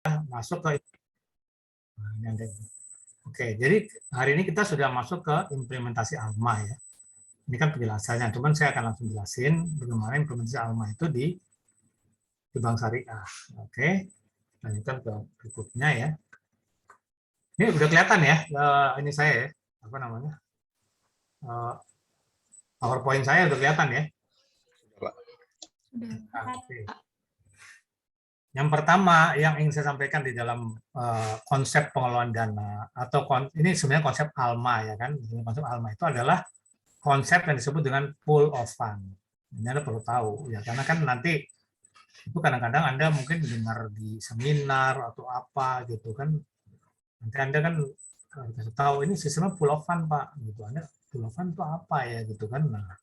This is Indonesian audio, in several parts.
masuk ke Oke, jadi hari ini kita sudah masuk ke implementasi ALMA ya. Ini kan penjelasannya, cuman saya akan langsung jelasin bagaimana implementasi ALMA itu di Bank Syariah. Oke, lanjutkan ke berikutnya ya. Ini udah kelihatan ya, ini saya ya, apa namanya, PowerPoint saya udah kelihatan ya. Oke. Yang pertama yang ingin saya sampaikan di dalam konsep pengelolaan dana atau ini sebenarnya konsep ALMA ya kan. Konsep ALMA itu adalah konsep yang disebut dengan pool of fund. Ini Anda perlu tahu ya, karena kan nanti itu kadang-kadang Anda mungkin dengar di seminar atau apa gitu kan. Nanti Anda kan kasih tahu ini sistemnya pool of fund Pak gitu. Anda pool of fund itu apa ya gitu kan. Nah,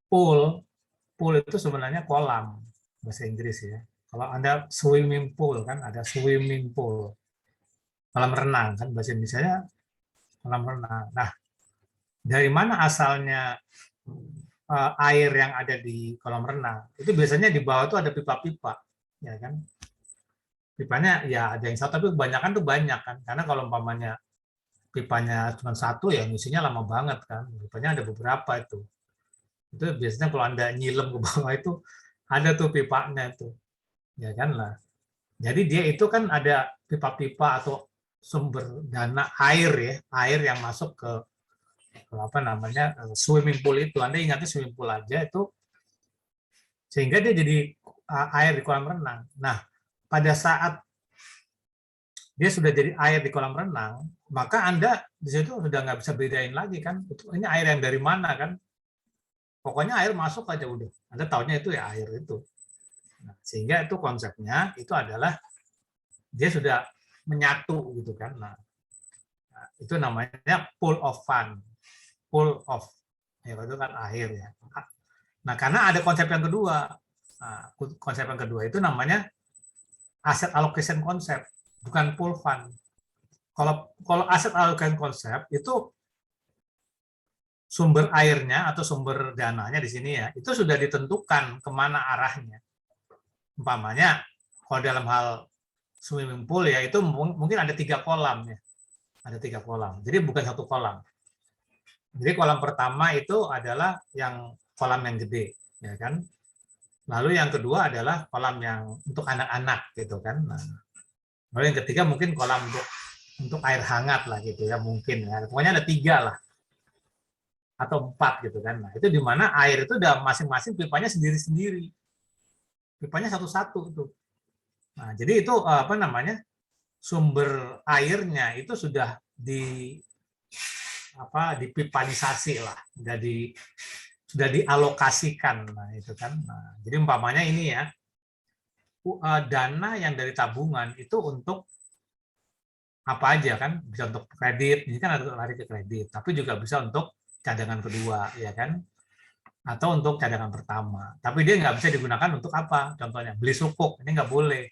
pool itu sebenarnya kolam bahasa Inggris ya. Kalau Anda swimming pool kan ada swimming pool. Kolam renang kan bahasa Indonesia kolam renang. Nah, dari mana asalnya air yang ada di kolam renang? Itu biasanya di bawah itu ada pipa-pipa, ya kan? Pipanya ya ada yang satu, tapi kebanyakan tuh banyak kan. Karena kalau umpamanya pipanya cuma satu ya ngisinya lama banget kan. Pipanya ada beberapa itu. Itu biasanya kalau Anda nyilem ke bawah itu ada tuh pipanya itu. Ya kan lah. Jadi dia itu kan ada pipa-pipa atau sumber dana air ya, air yang masuk ke apa namanya swimming pool itu. Anda ingatnya swimming pool aja itu sehingga dia jadi air di kolam renang. Nah, pada saat dia sudah jadi air di kolam renang, maka Anda di situ sudah nggak bisa bedain lagi kan, ini air yang dari mana kan? Pokoknya air masuk aja udah. Anda taunya itu ya air itu. Nah, sehingga itu konsepnya itu adalah dia sudah menyatu gitu kan. Nah, itu namanya pool of fund, pool of ya itu kan air ya. Nah, karena ada konsep yang kedua. Nah, konsep yang kedua itu namanya asset allocation concept, bukan pool fund. Kalau asset allocation concept itu sumber airnya atau sumber dananya di sini ya, itu sudah ditentukan kemana arahnya. Umpamanya, kalau dalam hal swimming pool ya, itu mungkin ada 3 kolam ya. Ada 3 kolam. Jadi bukan satu kolam. Jadi kolam pertama itu adalah yang kolam yang gede, ya kan. Lalu yang kedua adalah kolam yang untuk anak-anak gitu kan. Nah, lalu yang ketiga mungkin kolam untuk air hangat lah gitu ya mungkin ya. Pokoknya ada 3 lah atau 4 gitu kan. Nah, itu di mana air itu udah masing-masing pipanya sendiri-sendiri. Pipanya satu-satu tuh. Nah, jadi itu apa namanya? Sumber airnya itu sudah dipipanisasi lah, sudah dialokasikan. Nah, itu kan. Nah, jadi umpamanya ini ya, dana yang dari tabungan itu untuk apa aja kan? Bisa untuk kredit, ini kan ada lari ke kredit, tapi juga bisa untuk cadangan kedua, ya kan? Atau untuk cadangan pertama. Tapi dia nggak bisa digunakan untuk apa? Contohnya beli sukuk, ini nggak boleh.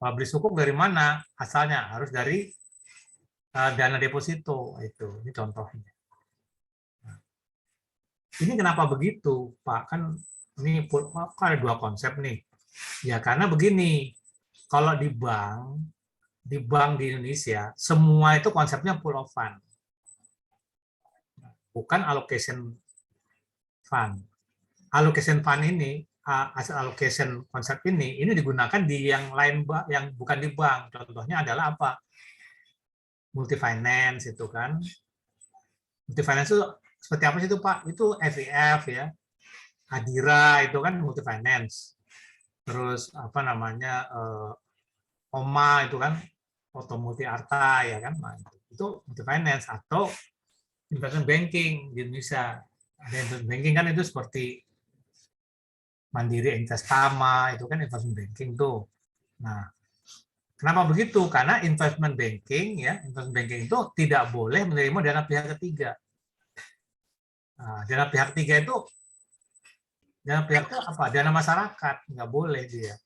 Kalau beli sukuk dari mana? Asalnya harus dari dana deposito itu. Ini contohnya. Ini kenapa begitu, Pak? Kan ini ada 2 konsep nih. Ya karena begini, kalau di bank di Indonesia semua itu konsepnya pool of fund, bukan allocation fund. Allocation fund ini, asset allocation konsep ini digunakan di yang lain yang bukan di bank. Contohnya adalah apa? Multi-finance itu kan. Multi-finance itu seperti apa sih itu Pak? Itu FIF ya. Adira itu kan multi-finance. Terus apa namanya OMA itu kan Auto Multi Arta ya kan. Nah, itu multi-finance atau investment banking di Indonesia. Ada investment banking kan itu seperti Mandiri Investama itu kan investment banking tuh. Nah, kenapa begitu? Karena investment banking itu tidak boleh menerima dana pihak ketiga. Nah, dana pihak ketiga itu apa? Dana masyarakat, nggak boleh dia.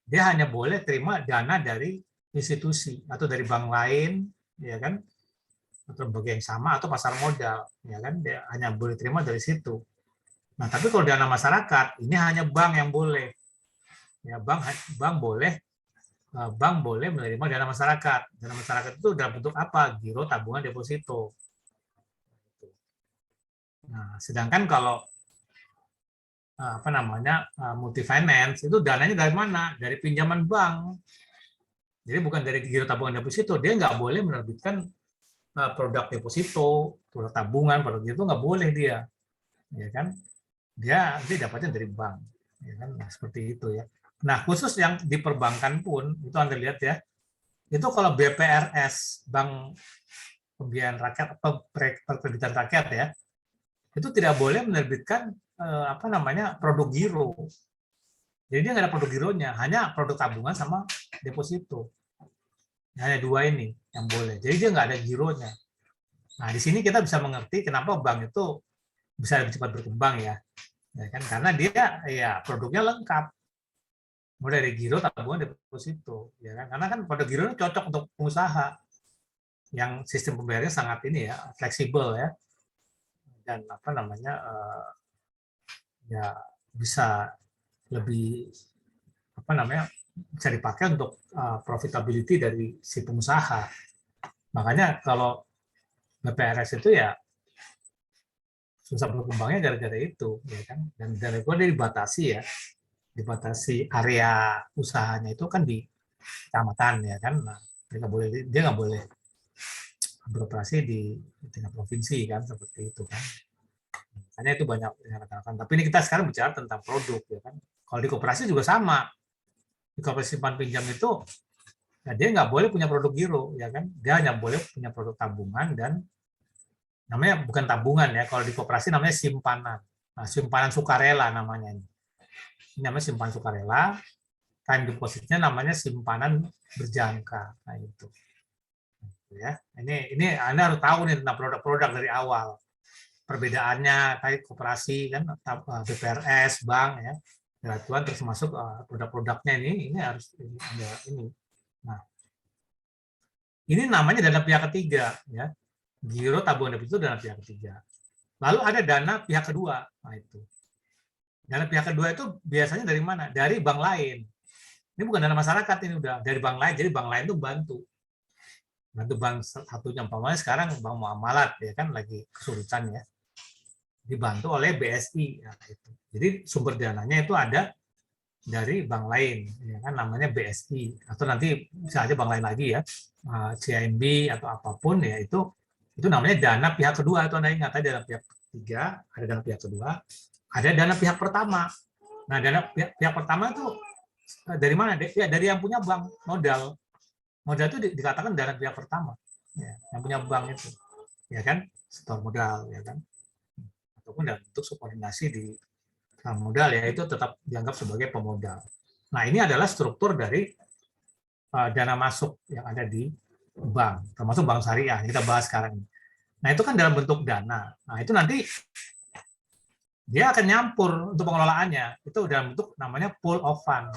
Dia hanya boleh terima dana dari institusi atau dari bank lain, ya kan? Atau lembaga yang sama atau pasar modal, ya kan? Dia hanya boleh terima dari situ. Nah, tapi kalau dana masyarakat ini hanya bank yang boleh. Ya, bank boleh bank boleh menerima dana masyarakat. Dana masyarakat itu dalam bentuk apa? Giro, tabungan, deposito. Nah, sedangkan kalau apa namanya multi finance itu dananya dari mana? Dari pinjaman bank. Jadi bukan dari giro tabungan deposito. Dia nggak boleh menerbitkan produk deposito, produk tabungan, produk itu nggak boleh dia, ya kan? Dia nanti dapatnya dari bank, ya kan? Nah, seperti itu ya. Nah, khusus yang di perbankan pun itu Anda lihat ya, itu kalau BPRS, Bank Pembiayaan Rakyat atau Perkreditan Rakyat ya, itu tidak boleh menerbitkan apa namanya produk giro. Jadi dia nggak ada produk gironya, hanya produk tabungan sama deposito. Hanya dua ini yang boleh. Jadi dia nggak ada gironya. Nah, di sini kita bisa mengerti kenapa bank itu bisa lebih cepat berkembang ya. Ya kan? Karena dia ya produknya lengkap. Mulai dari giro, tabungan, deposito, ya kan? Karena kan produk giro ini cocok untuk pengusaha yang sistem pembayarannya sangat ini ya, fleksibel ya. Dan apa namanya ya bisa lebih apa namanya bisa dipakai untuk profitability dari si pengusaha. Makanya kalau BPRS itu ya susah berkembangnya gara-gara itu, ya kan? Dan gara-gara dia dibatasi area usahanya itu kan di kecamatan ya kan. Nah, dia nggak boleh beroperasi di tingkat provinsi kan seperti itu kan. Makanya itu banyak yang katakan. Tapi ini kita sekarang bicara tentang produk ya kan. Kalau di koperasi juga sama. Di koperasi simpan pinjam itu ya dia nggak boleh punya produk giro ya kan. Dia hanya boleh punya produk tabungan dan namanya bukan tabungan ya. Kalau di koperasi namanya simpanan. Nah, simpanan sukarela namanya ini. Ini namanya simpan sukarela. Time depositnya namanya simpanan berjangka. Nah itu. Ya, ini Anda harus tahu nih tentang produk-produk dari awal. Perbedaannya kayak koperasi kan BPRS, bank ya. Tuan terus masuk produk-produknya ini harus ini. Nah, ini namanya dana pihak ketiga ya. Giro, tabungan deposito dana pihak ketiga. Lalu ada dana pihak kedua. Nah itu. Dana pihak kedua itu biasanya dari mana? Dari bank lain. Ini bukan dana masyarakat, ini udah dari bank lain. Jadi bank lain itu bantu bank satunya. Umpamanya sekarang bank muamalat ya kan lagi kesulitan ya. Dibantu oleh BSI. Nah, itu. Jadi sumber dananya itu ada dari bank lain, ya kan namanya BSI atau nanti bisa aja bank lain lagi ya, CIMB atau apapun ya itu namanya dana pihak kedua. Itu Anda ingat ada dana pihak ketiga, ada dana pihak kedua, ada dana pihak pertama. Nah dana pihak pertama itu dari mana? Ya dari yang punya bank modal. Modal itu dikatakan dana pihak pertama, ya, yang punya bank itu, ya kan, setor modal, ya kan, ataupun dalam bentuk subordinasi di modal ya itu tetap dianggap sebagai pemodal. Nah ini adalah struktur dari dana masuk yang ada di bank, termasuk bank syariah yang kita bahas sekarang. Nah itu kan dalam bentuk dana. Nah itu nanti dia akan nyampur untuk pengelolaannya. Itu dalam bentuk namanya pool of fund.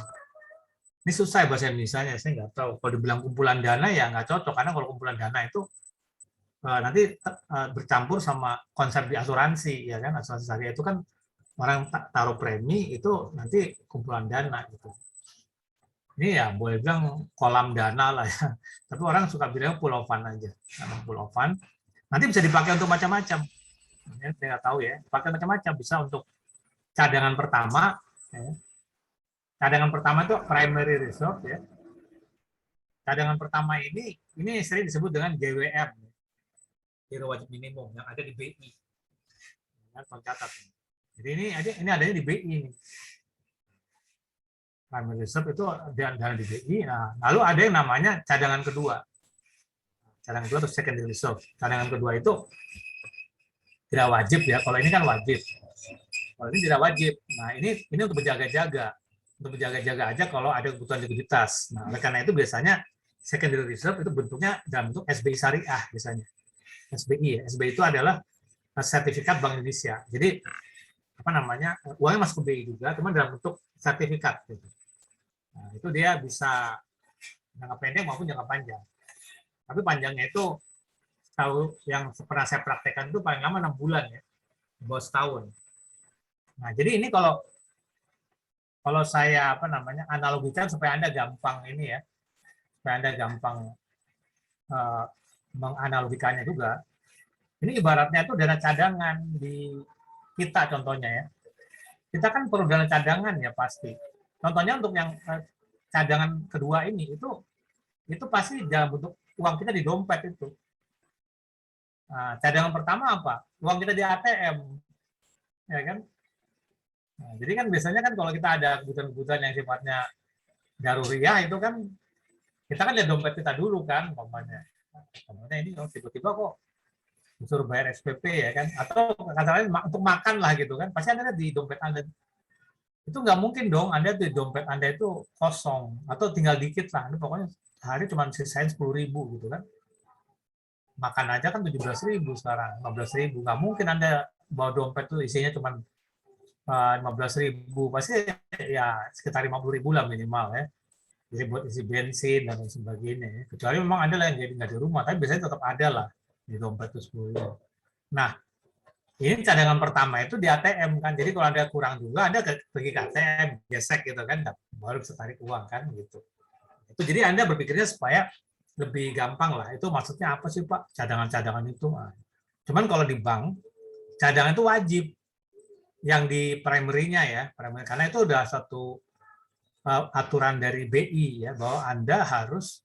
Ini susah bahasa Indonesia-nya, saya nggak tahu. Kalau dibilang kumpulan dana ya nggak cocok, karena kalau kumpulan dana itu nanti bercampur sama konsep di asuransi, ya kan? Asuransi syariah itu kan orang taruh premi itu nanti kumpulan dana gitu. Ini ya boleh bilang kolam dana lah ya. Tapi orang suka bilang pool of fund aja. Pool of fund nanti bisa dipakai untuk macam-macam. Ya, saya nggak tahu ya. Pakai macam-macam, bisa untuk cadangan pertama. Ya. Cadangan pertama itu primary reserve ya. Cadangan pertama ini sering disebut dengan GWM, giro wajib minimum yang ada di BI. Ya, catat. Jadi ini adanya di BI nih. Primary reserve itu dana di BI. Nah, lalu ada yang namanya cadangan kedua. Cadangan kedua atau secondary reserve. Cadangan kedua itu tidak wajib ya. Kalau ini kan wajib. Kalau ini tidak wajib. Nah, ini untuk berjaga-jaga. Untuk berjaga-jaga aja kalau ada kebutuhan likuiditas. Nah, oleh karena itu biasanya secondary reserve itu bentuknya dalam bentuk SBI syariah biasanya. SBI ya. SBI itu adalah sertifikat Bank Indonesia. Jadi apa namanya? Uangnya masuk ke BI juga, cuma dalam bentuk sertifikat gitu. Nah, itu dia bisa jangka pendek maupun jangka panjang. Tapi panjangnya itu tahu yang pernah saya praktekkan itu paling lama 6 bulan ya, bawah setahun. Nah, jadi ini kalau saya apa namanya analogikan supaya Anda gampang ini ya. supaya Anda gampang menganalogikannya juga. Ini ibaratnya itu dana cadangan di kita contohnya ya. Kita kan perlu dana cadangan ya pasti. Contohnya untuk yang cadangan kedua ini itu pasti dalam bentuk uang kita di dompet itu. Nah, cadangan pertama apa? Uang kita di ATM, ya kan? Nah, jadi kan biasanya kan kalau kita ada kebutuhan-kebutuhan yang sifatnya daruriyah itu kan kita kan lihat dompet kita dulu kan, umpamanya ini tiba-tiba kok disuruh bayar SPP ya kan, atau kata lain untuk makan lah gitu kan, pasti Anda di dompet Anda itu nggak mungkin dong Anda di dompet Anda itu kosong atau tinggal dikit lah, ini pokoknya hari cuma sisain 10.000 gitu kan, makan aja kan 17.000 sekarang, 15.000, nggak mungkin Anda bawa dompet tuh isinya cuma 15.000, pasti ya sekitar 50.000 lah minimal ya. Jadi buat isi bensin dan sebagainya. Kecuali memang Anda lah yang jadi nggak di rumah, tapi biasanya tetap ada lah di dompet itu 10. Nah, ini cadangan pertama itu di ATM kan. Jadi kalau Anda kurang juga, Anda pergi ke ATM, gesek gitu kan, baru bisa tarik uang kan gitu. Itu jadi Anda berpikirnya supaya lebih gampang lah. Itu maksudnya apa sih Pak? Cadangan-cadangan itu. Nah, cuman kalau di bank, cadangan itu wajib. Yang di primary-nya ya, karena itu udah satu aturan dari BI ya, bahwa Anda harus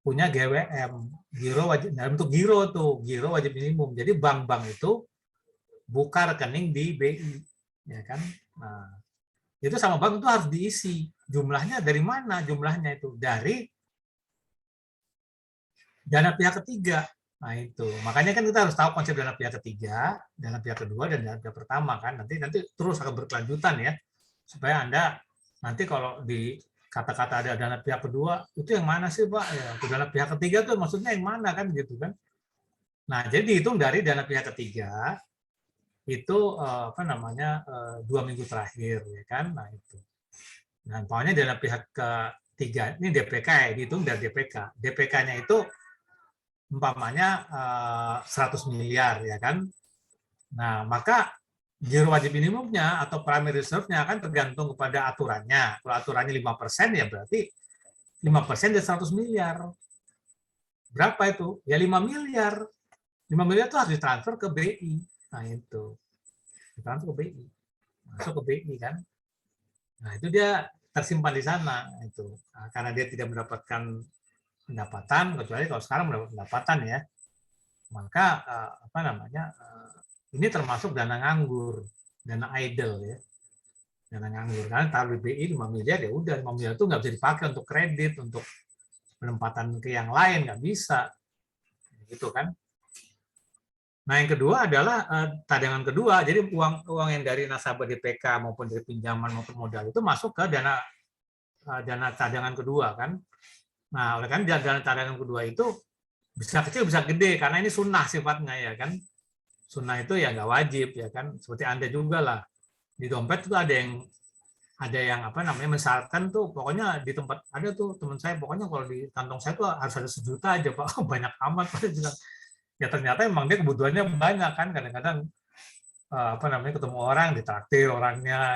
punya GWM, giro wajib, dalam bentuk giro tuh, giro wajib minimum. Jadi bank-bank itu buka rekening di BI, ya kan? Nah, itu sama bank itu harus diisi. Jumlahnya dari mana? Jumlahnya itu dari dana pihak ketiga. Nah itu, makanya kan kita harus tahu konsep dana pihak ketiga, dana pihak kedua, dan dana pihak pertama kan. Nanti terus akan berkelanjutan ya, supaya Anda nanti kalau di kata-kata ada dana pihak kedua, itu yang mana sih Pak? Ya, dana pihak ketiga tuh maksudnya yang mana kan gitu kan? Nah jadi dihitung dari dana pihak ketiga itu apa namanya 2 minggu terakhir ya kan? Nah itu. Nah pokoknya dana pihak ketiga ini DPK ya, dihitung dari DPK. DPK-nya itu umpamanya 100 miliar ya kan. Nah, maka giro wajib minimumnya atau primary reserve-nya kan tergantung kepada aturannya. Kalau aturannya 5% ya berarti 5% dari 100 miliar. Berapa itu? Ya 5 miliar. 5 miliar itu harus ditransfer ke BI. Nah, itu. Ditransfer ke BI. Masuk ke BI kan. Nah, itu dia tersimpan di sana itu. Nah, karena dia tidak mendapatkan pendapatan, kecuali kalau sekarang mendapat pendapatan ya, maka apa namanya ini termasuk dana nganggur, dana idle ya, dana nganggur. Karena taruh di BI 5 miliar ya udah 5 miliar itu nggak bisa dipakai untuk kredit, untuk penempatan ke yang lain nggak bisa, gitu kan. Nah yang kedua adalah cadangan kedua, jadi uang yang dari nasabah DPK maupun dari pinjaman maupun modal itu masuk ke dana cadangan kedua kan. Nah oleh karena dana cadangan kedua itu bisa kecil bisa gede karena ini sunnah sifatnya ya kan. Sunnah itu ya nggak wajib ya kan. Seperti Anda juga lah di dompet itu ada yang apa namanya mensyaratkan tuh pokoknya di tempat ada tuh teman saya pokoknya kalau di kantong saya tuh harus ada 1 juta aja Pak. Banyak amat Pak bilang. Ya ternyata emang dia kebutuhannya banyak kan kadang-kadang apa namanya ketemu orang ditraktir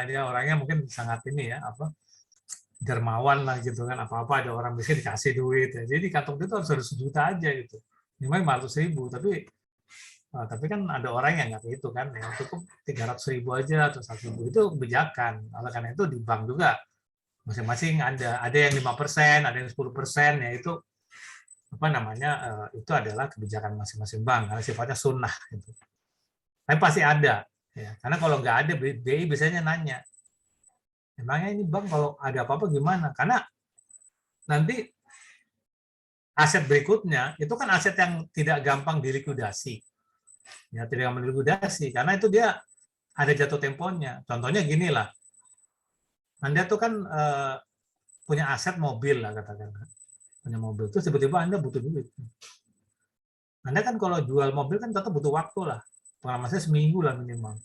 dia orangnya mungkin sangat ini ya apa dermawan lah gitu kan apa-apa ada orang miskin dikasih duit ya. Jadi di kantong itu harus ada 1 juta aja gitu minimal 500.000 tapi kan ada orang yang nggak itu kan yang cukup 300.000 aja atau 100.000 itu kebijakan oleh karena itu di bank juga masing-masing ada yang 5% ada yang 10% ya itu apa namanya itu adalah kebijakan masing-masing bank karena sifatnya sunnah gitu. Tapi pasti ada ya karena kalau nggak ada BI biasanya nanya emangnya ini bank kalau ada apa-apa gimana karena nanti aset berikutnya itu kan aset yang tidak gampang dilikuidasi ya tidak gampang dilikuidasi karena itu dia ada jatuh temponya contohnya gini lah Anda tuh kan punya aset mobil lah katakan punya mobil terus tiba-tiba Anda butuh duit Anda kan kalau jual mobil kan tetap butuh waktu lah pengalaman saya seminggu lah minimal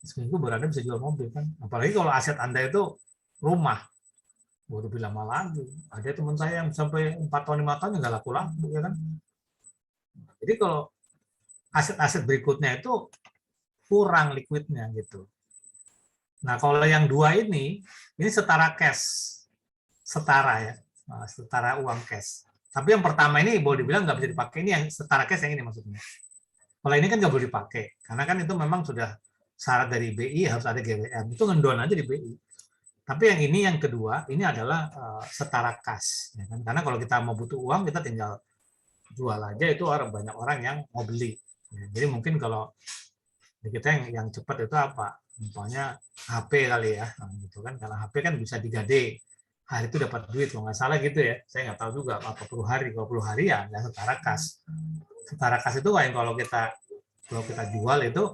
seminggu baru Anda bisa jual mobil kan apalagi kalau aset Anda itu rumah baru lebih lama lagi ada teman saya yang sampai 4 tahun 5 tahun nggak laku-laku ya kan jadi kalau aset-aset berikutnya itu kurang liquidnya gitu nah kalau yang dua ini setara cash setara ya setara uang cash Tapi yang pertama ini boleh dibilang nggak bisa dipakai, ini yang setara cash yang ini maksudnya. Kalau ini kan nggak boleh dipakai, karena kan itu memang sudah syarat dari BI harus ada GWM, itu ngendon aja di BI. Tapi yang ini yang kedua, ini adalah setara kas. Ya kan? Karena kalau kita mau butuh uang, kita tinggal jual aja, itu banyak orang yang mau beli. Ya, jadi mungkin kalau di kita yang cepat itu apa? Misalnya HP kali ya, nah, gitu kan? Karena HP kan bisa digade, hari itu dapat duit, kalau nggak salah gitu ya. Saya nggak tahu juga apa perlu hari, kalau perlu hari ya setara kas. Setara kas itu yang kalau kita jual itu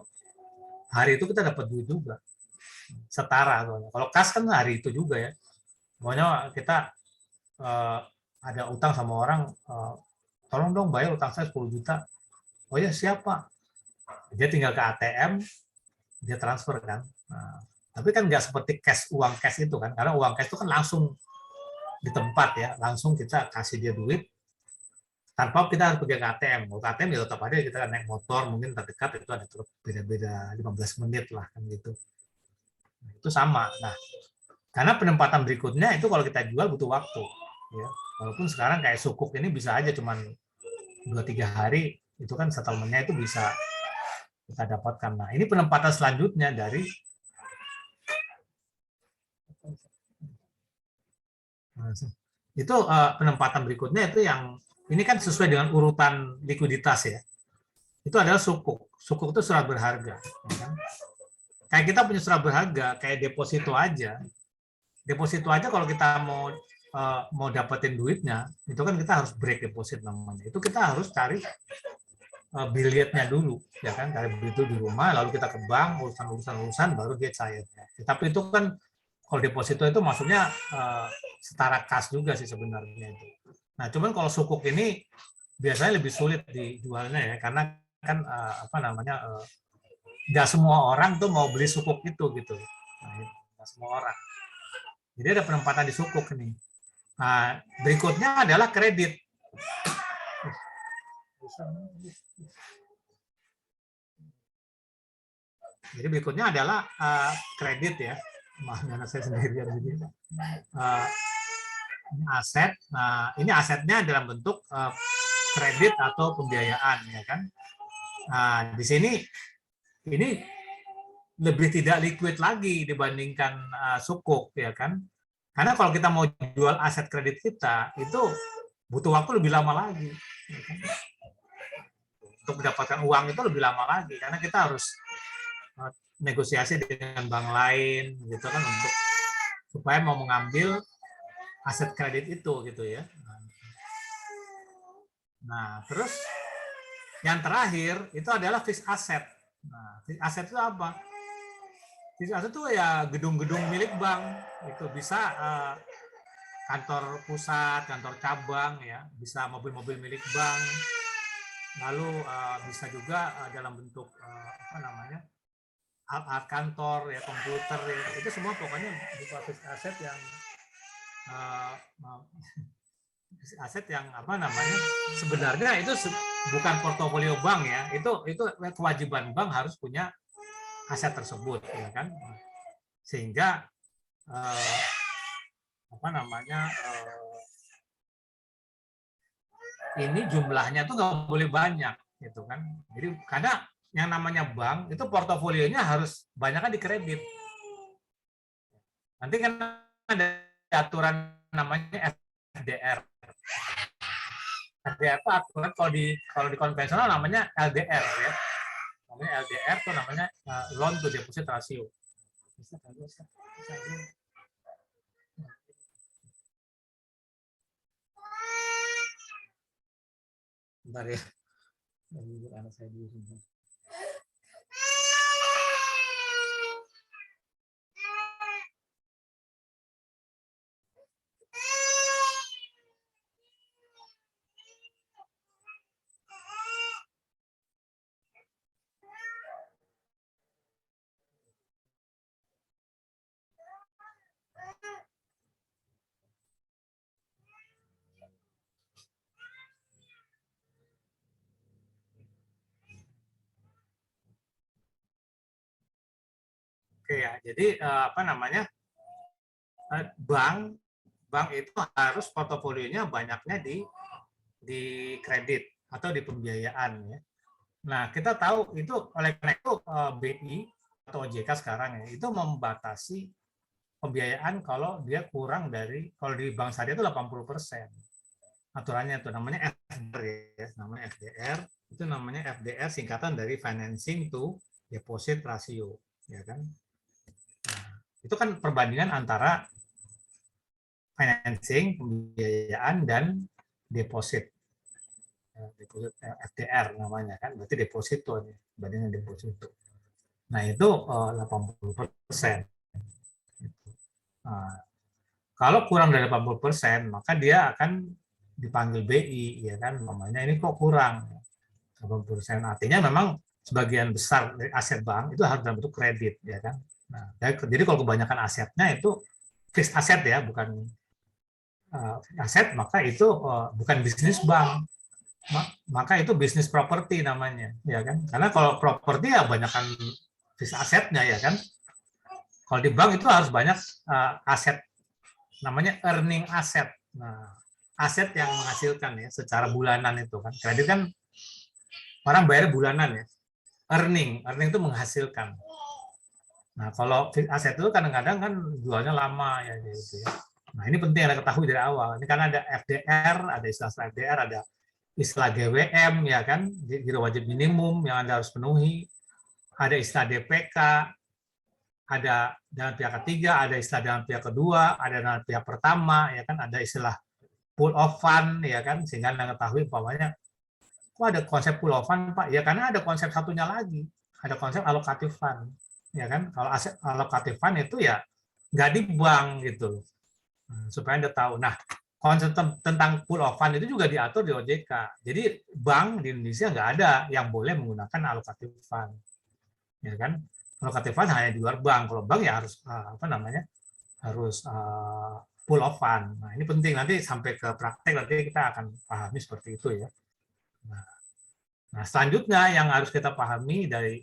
hari itu kita dapat duit juga, setara. Kalau kas kan hari itu juga ya. Pokoknya kita ada utang sama orang, tolong dong bayar utang saya 10 juta. Oh ya siapa? Dia tinggal ke ATM, dia transfer kan. Nah, tapi kan nggak seperti cash, uang cash itu kan, karena uang cash itu kan langsung di tempat ya, langsung kita kasih dia duit tanpa kita harus pergi ke ATM. Kalau ke ATM ya tetap ada, kita naik motor mungkin terdekat itu ada beda-beda 15 menit lah kan gitu. Nah, itu sama. Nah, karena penempatan berikutnya itu kalau kita jual butuh waktu. Ya. Walaupun sekarang kayak sukuk ini bisa aja cuman 2-3 hari, itu kan settlementnya itu bisa kita dapatkan. Nah, ini penempatan selanjutnya dari itu penempatan berikutnya itu yang ini kan sesuai dengan urutan likuiditas ya. Itu adalah sukuk. Sukuk itu surat berharga. Ya kan? Kayak kita punya surat berharga, kayak deposito aja. Deposito aja kalau kita mau dapetin duitnya, itu kan kita harus break deposit namanya. Itu kita harus cari billetnya dulu, ya kan? Cari bilet di rumah, lalu kita ke bank, urusan baru dia cair. Tapi itu kan kalau deposito itu maksudnya setara kas juga sih sebenarnya itu. Nah, cuman kalau sukuk ini biasanya lebih sulit dijualnya ya, karena kan nggak semua orang tuh mau beli sukuk itu gitu. Nah, nggak semua orang. Jadi ada penempatan di sukuk ini. Nah, berikutnya adalah kredit. Jadi berikutnya adalah kredit ya. Maaf, anak saya sendirian di sini. Ini aset. Nah, ini asetnya dalam bentuk kredit atau pembiayaan, ya kan? Nah, di sini ini lebih tidak liquid lagi dibandingkan sukuk, ya kan? Karena kalau kita mau jual aset kredit kita, itu butuh waktu lebih lama lagi. Ya kan? Untuk mendapatkan uang itu lebih lama lagi, karena kita harus negosiasi dengan bank lain, gitu kan, untuk supaya mau mengambil aset kredit itu, gitu ya. Nah, terus yang terakhir itu adalah fixed asset. Nah, fixed asset itu apa? Fixed asset itu ya gedung-gedung milik bank. Itu bisa kantor pusat, kantor cabang, ya, bisa mobil-mobil milik bank. Lalu bisa juga dalam bentuk alat kantor, ya, komputer, ya, itu semua pokoknya berupa fixed asset yang sebenarnya itu bukan portofolio bank ya, itu kewajiban bank harus punya aset tersebut, ya kan, sehingga ini jumlahnya tuh nggak boleh banyak, gitu kan. Jadi karena yang namanya bank itu portofolionya harus banyak kan di kredit. Nanti kan ada aturan namanya FDR. FDR itu aturan kalau di konvensional namanya LDR ya. Namanya LDR itu namanya loan to deposit ratio. Bentar ya. Anak saya dulu. Oke ya, jadi bank itu harus portofolionya banyaknya di di kredit atau di pembiayaan ya. Nah, kita tahu itu oleh karena itu BI atau OJK sekarang ya, itu membatasi pembiayaan kalau dia kurang dari, kalau di bank syariah itu 80%. Aturannya itu namanya FDR ya, namanya FDR. Itu namanya FDR singkatan dari financing to deposit ratio, ya kan? Nah, itu kan perbandingan antara financing, pembiayaan dan deposit. Deposit FDR namanya kan, berarti deposito ya, bandingnya deposito. Nah, itu 80%. Nah, kalau kurang dari 80%, maka dia akan dipanggil BI, ya kan, namanya ini kok kurang 80%. Artinya memang sebagian besar dari aset bank itu harus dalam bentuk kredit, ya kan. Nah, jadi kalau kebanyakan asetnya itu fixed aset ya, bukan aset, maka itu bukan bisnis bank, maka itu bisnis properti namanya, ya kan. Karena kalau properti ya banyakkan fixed asetnya, ya kan. Kalau di bank itu harus banyak aset, namanya earning asset. Nah, aset yang menghasilkan ya secara bulanan itu kan. Kredit kan orang bayar bulanan ya. Earning itu menghasilkan. Nah, kalau aset itu kadang-kadang kan jualnya lama ya gitu ya. Nah, ini penting ada ketahui dari awal. Ini karena ada FDR, ada istilah FDR, ada istilah GWM ya kan, giro wajib minimum yang Anda harus penuhi. Ada istilah DPK, ada dengan pihak ketiga, ada istilah dengan pihak kedua, ada dengan pihak pertama, ya kan, ada istilah pool of fund, ya kan, sehingga Anda ketahui umpamanya, kok ada konsep pool of fund, Pak? Ya karena ada konsep satunya lagi, ada konsep allocative fund, ya kan. Kalau aset allocative fund itu ya nggak di bank gitu, supaya Anda tahu. Nah, konsep tentang pool of fund itu juga diatur di OJK. Jadi bank di Indonesia nggak ada yang boleh menggunakan allocative fund, ya kan. Allocative fund hanya di luar bank. Kalau bank ya harus harus pool of fund. Nah, ini penting, nanti sampai ke praktek nanti kita akan pahami seperti itu ya. Nah, selanjutnya yang harus kita pahami dari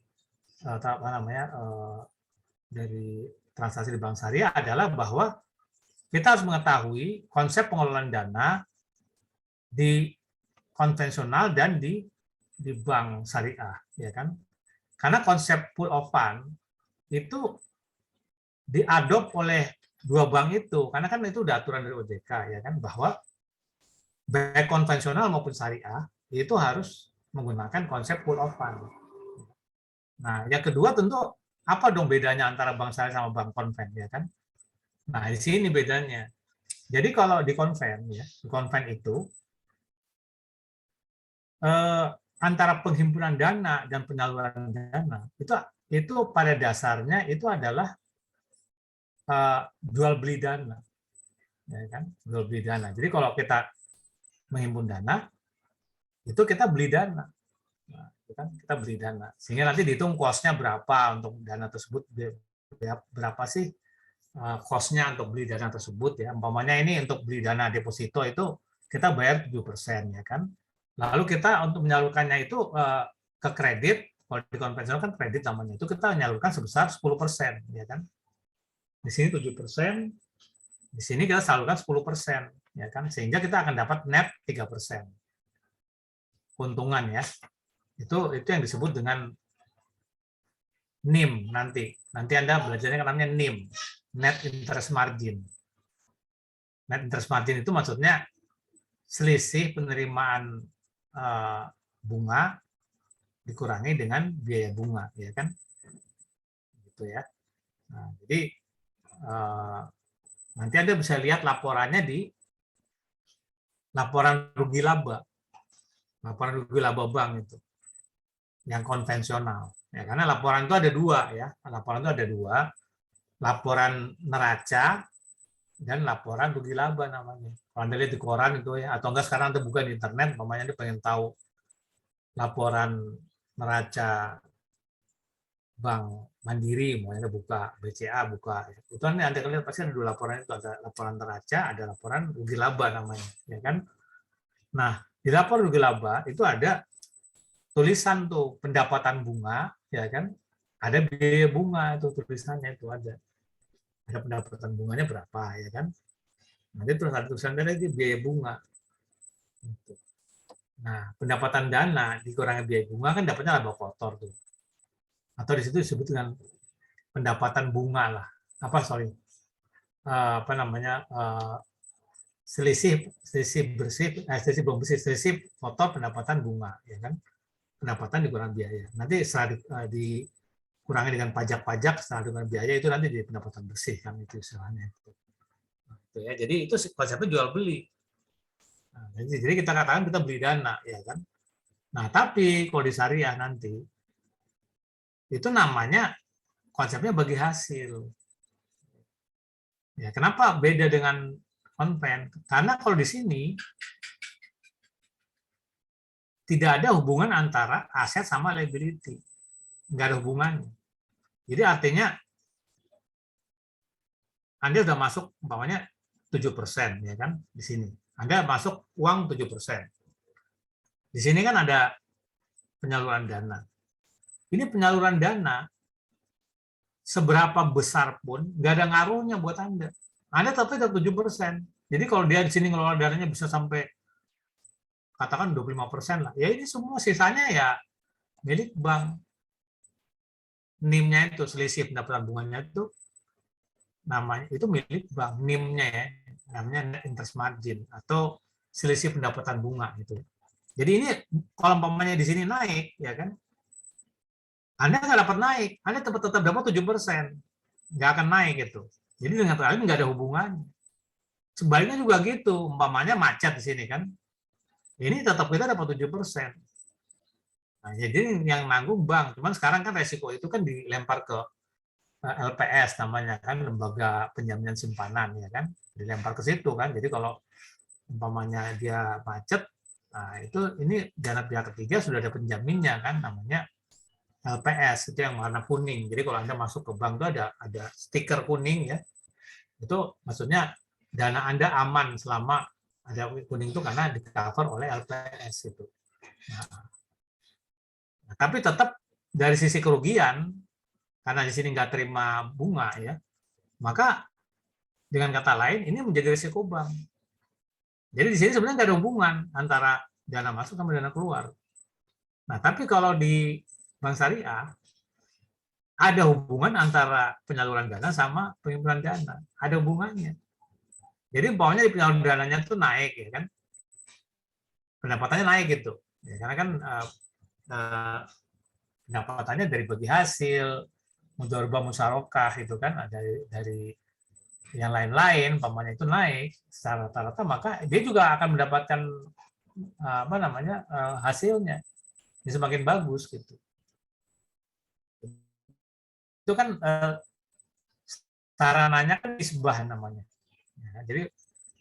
dari transaksi di bank syariah adalah bahwa kita harus mengetahui konsep pengelolaan dana di konvensional dan di bank syariah, ya kan? Karena konsep pool of fund itu diadop oleh dua bank itu, karena kan itu udah aturan dari OJK, ya kan, bahwa baik konvensional maupun syariah itu harus menggunakan konsep pool of fund. Nah, yang kedua tentu apa dong bedanya antara bank syariah sama bank konven, ya kan? Nah, di sini bedanya. Jadi kalau di konven ya, di konven itu antara penghimpunan dana dan penyaluran dana itu pada dasarnya itu adalah jual beli dana, ya kan? Jual beli dana. Jadi kalau kita menghimpun dana, itu kita beli dana. Nah, itu kan kita beli dana. Sehingga nanti dihitung cost-nya berapa untuk dana tersebut, berapa sih cost-nya untuk beli dana tersebut ya. Umpamanya ini untuk beli dana deposito itu kita bayar 7%, ya kan. Lalu kita untuk menyalurkannya itu ke kredit, kalau di konvensional kan kredit namanya, itu kita menyalurkan sebesar 10%, ya kan. Di sini 7%, di sini kita salurkan 10%, ya kan. Sehingga kita akan dapat net 3%. Keuntungan ya. Itu yang disebut dengan NIM nanti. Nanti Anda belajarnya namanya NIM, net interest margin. Net interest margin itu maksudnya selisih penerimaan bunga dikurangi dengan biaya bunga, ya kan? Gitu ya. Nah, jadi nanti Anda bisa lihat laporannya di laporan rugi laba. Laporan rugi laba bank itu yang konvensional. Ya, karena laporan itu ada dua ya. Laporan itu ada dua. Laporan neraca dan laporan rugi laba namanya. Kalau Anda lihat di koran itu ya, atau enggak sekarang Anda buka di internet, namanya Anda pengen tahu laporan neraca Bank Mandiri, mau Anda buka, BCA buka. Itu Anda lihat pasti ada dua laporan itu, ada laporan neraca, ada laporan rugi laba namanya, ya kan? Nah, di laporan rugi laba itu ada tulisan tuh pendapatan bunga, ya kan? Ada biaya bunga itu tulisannya itu ada. Ada pendapatan bunganya berapa, ya kan? Nanti terus ada tulisan dari biaya bunga. Gitu. Nah, pendapatan dana dikurangi biaya bunga kan dapatnya laba kotor tuh. Atau di situ disebut dengan pendapatan bunga lah. Apa namanya? Selisih belum bersih, selisih kotor pendapatan bunga, ya kan? Pendapatan dikurangi biaya. Nanti setelah dikurangi dengan pajak-pajak, setelah dengan biaya itu nanti jadi pendapatan bersih kan, itu istilahnya. Gitu ya. Jadi itu konsepnya jual beli. Nah, jadi kita katakan kita beli dana, ya kan? Nah, tapi kalau di syariah nanti itu namanya konsepnya bagi hasil. Ya, kenapa beda dengan konven? Karena kalau di sini tidak ada hubungan antara aset sama liability. Nggak ada hubungannya. Jadi artinya Anda sudah masuk umpamanya 7%, ya kan, di sini. Anda masuk uang 7%. Di sini kan ada penyaluran dana. Ini penyaluran dana seberapa besar pun nggak ada ngaruhnya buat Anda. Anda tetap 7%. Jadi kalau dia di sini ngelola dananya bisa sampai katakan 25% lah. Ya ini semua sisanya ya milik bank. NIM-nya itu selisih pendapatan bunganya itu namanya itu milik bank. NIM-nya ya namanya net interest margin atau selisih pendapatan bunga itu. Jadi ini kalau umpamanya di sini naik ya kan, Anda nggak dapat naik, Anda tetap dapat 7%, nggak akan naik itu. Jadi dengan lain nggak ada hubungannya. Sebaliknya juga gitu, umpamanya macet di sini kan, ini tetap kita dapat 7%. Nah, jadi yang nanggung bank, cuman sekarang kan resiko itu kan dilempar ke LPS namanya kan, lembaga penjaminan simpanan ya kan, dilempar ke situ kan. Jadi kalau umpamanya dia macet, nah itu ini dana pihak ketiga sudah ada penjaminnya kan, namanya LPS itu yang warna kuning. Jadi kalau Anda masuk ke bank itu ada stiker kuning ya. Itu maksudnya dana Anda aman selama ada kuning itu karena di cover oleh LPS itu. Nah, tapi tetap dari sisi kerugian karena di sini nggak terima bunga ya, maka dengan kata lain ini menjadi risiko bank. Jadi di sini sebenarnya nggak ada hubungan antara dana masuk sama dana keluar. Nah, tapi kalau di bank syariah ada hubungan antara penyaluran dana sama pengumpulan dana. Ada hubungannya. Jadi umpamanya di penyaluran dananya itu naik ya kan, pendapatannya naik gitu. Ya, karena kan pendapatannya dari bagi hasil, mudharabah musyarakah itu kan dari yang lain-lain, umpamanya itu naik secara rata-rata, maka dia juga akan mendapatkan apa namanya hasilnya ini semakin bagus gitu. Itu kan sarananya kan nisbah namanya. Ya, jadi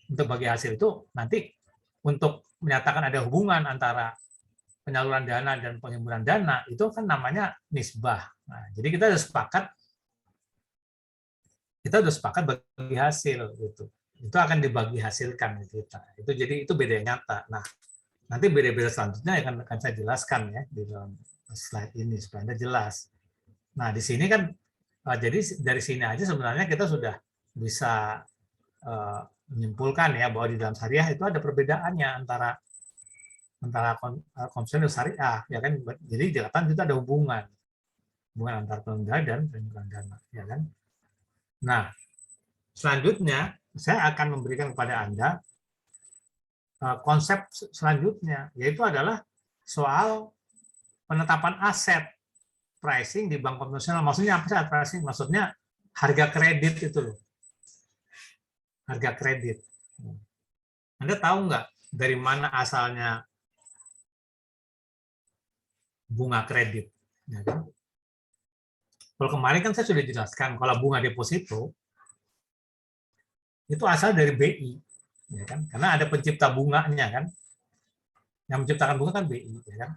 untuk bagi hasil itu nanti untuk menyatakan ada hubungan antara penyaluran dana dan penghimpunan dana itu kan namanya nisbah. Nah, jadi kita sudah sepakat bagi hasil gitu. Itu akan dibagi hasilkan kita. Itu jadi itu beda nyata. Nah, nanti beda-beda selanjutnya akan saya jelaskan ya di dalam slide ini supaya Anda jelas. Nah, di sini kan jadi dari sini aja sebenarnya kita sudah bisa menyimpulkan ya bahwa di dalam syariah itu ada perbedaannya antara konvensional syariah ya kan. Jadi dikatakan itu ada hubungan antara pengguna dan penghimpunan dana ya kan. Nah, selanjutnya saya akan memberikan kepada Anda konsep selanjutnya, yaitu adalah soal penetapan aset pricing di bank konvensional. Maksudnya apa sih pricing? Maksudnya harga kredit itu loh. Harga kredit. Anda tahu nggak dari mana asalnya bunga kredit? Ya kan? Kalau kemarin kan saya sudah jelaskan, kalau bunga deposito itu asal dari BI, ya kan? Karena ada pencipta bunganya kan, yang menciptakan bunga kan BI, ya kan?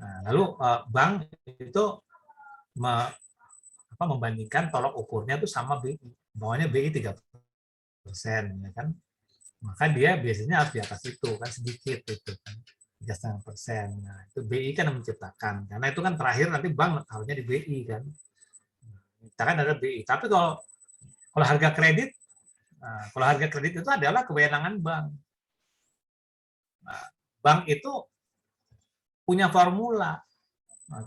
Nah, lalu bank itu membandingkan tolok ukurnya itu sama BI, bawahnya BI 3%, ya kan? Maka dia biasanya harus di atas itu kan sedikit itu kan 3,5%. Nah, itu BI kan yang menciptakan, karena itu kan terakhir nanti bank harusnya di BI kan. Kita kan ada BI. Tapi kalau harga kredit, kalau harga kredit itu adalah kewenangan bank. Nah, bank itu punya formula,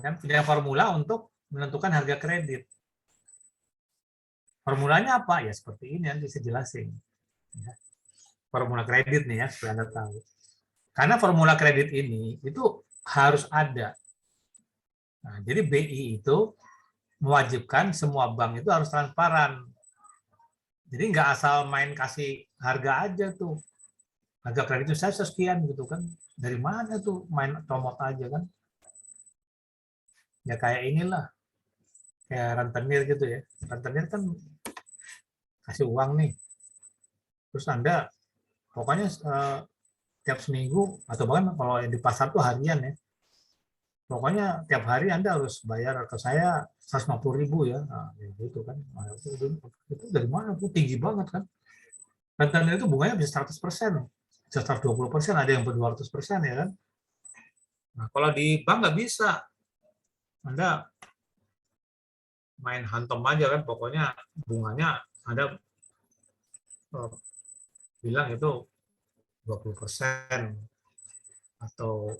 kan? Punya formula untuk menentukan harga kredit. Formulanya apa? Ya seperti ini nanti saya jelasin. Formula kredit nih ya, supaya Anda tahu. Karena formula kredit ini itu harus ada. Nah, jadi BI itu mewajibkan semua bank itu harus transparan. Jadi nggak asal main kasih harga aja tuh. Harga kredit itu saya sekian gitu kan. Dari mana tuh main comot aja kan. Ya kayak inilah. Kayak rentenir gitu ya. Rentenir kan kasih uang nih. Terus Anda pokoknya tiap seminggu atau bahkan kalau di pasar tuh harian ya. Pokoknya tiap hari Anda harus bayar ke saya 150.000 ya. Nah, gitu kan. Nah, itu dari mana tuh tinggi banget kan. Rentenir itu bunganya bisa 100%. Bisa 120%, ada yang ber-200% ya kan. Nah, kalau di bank nggak bisa. Anda main hantom aja kan, pokoknya bunganya Anda bilang itu 20% atau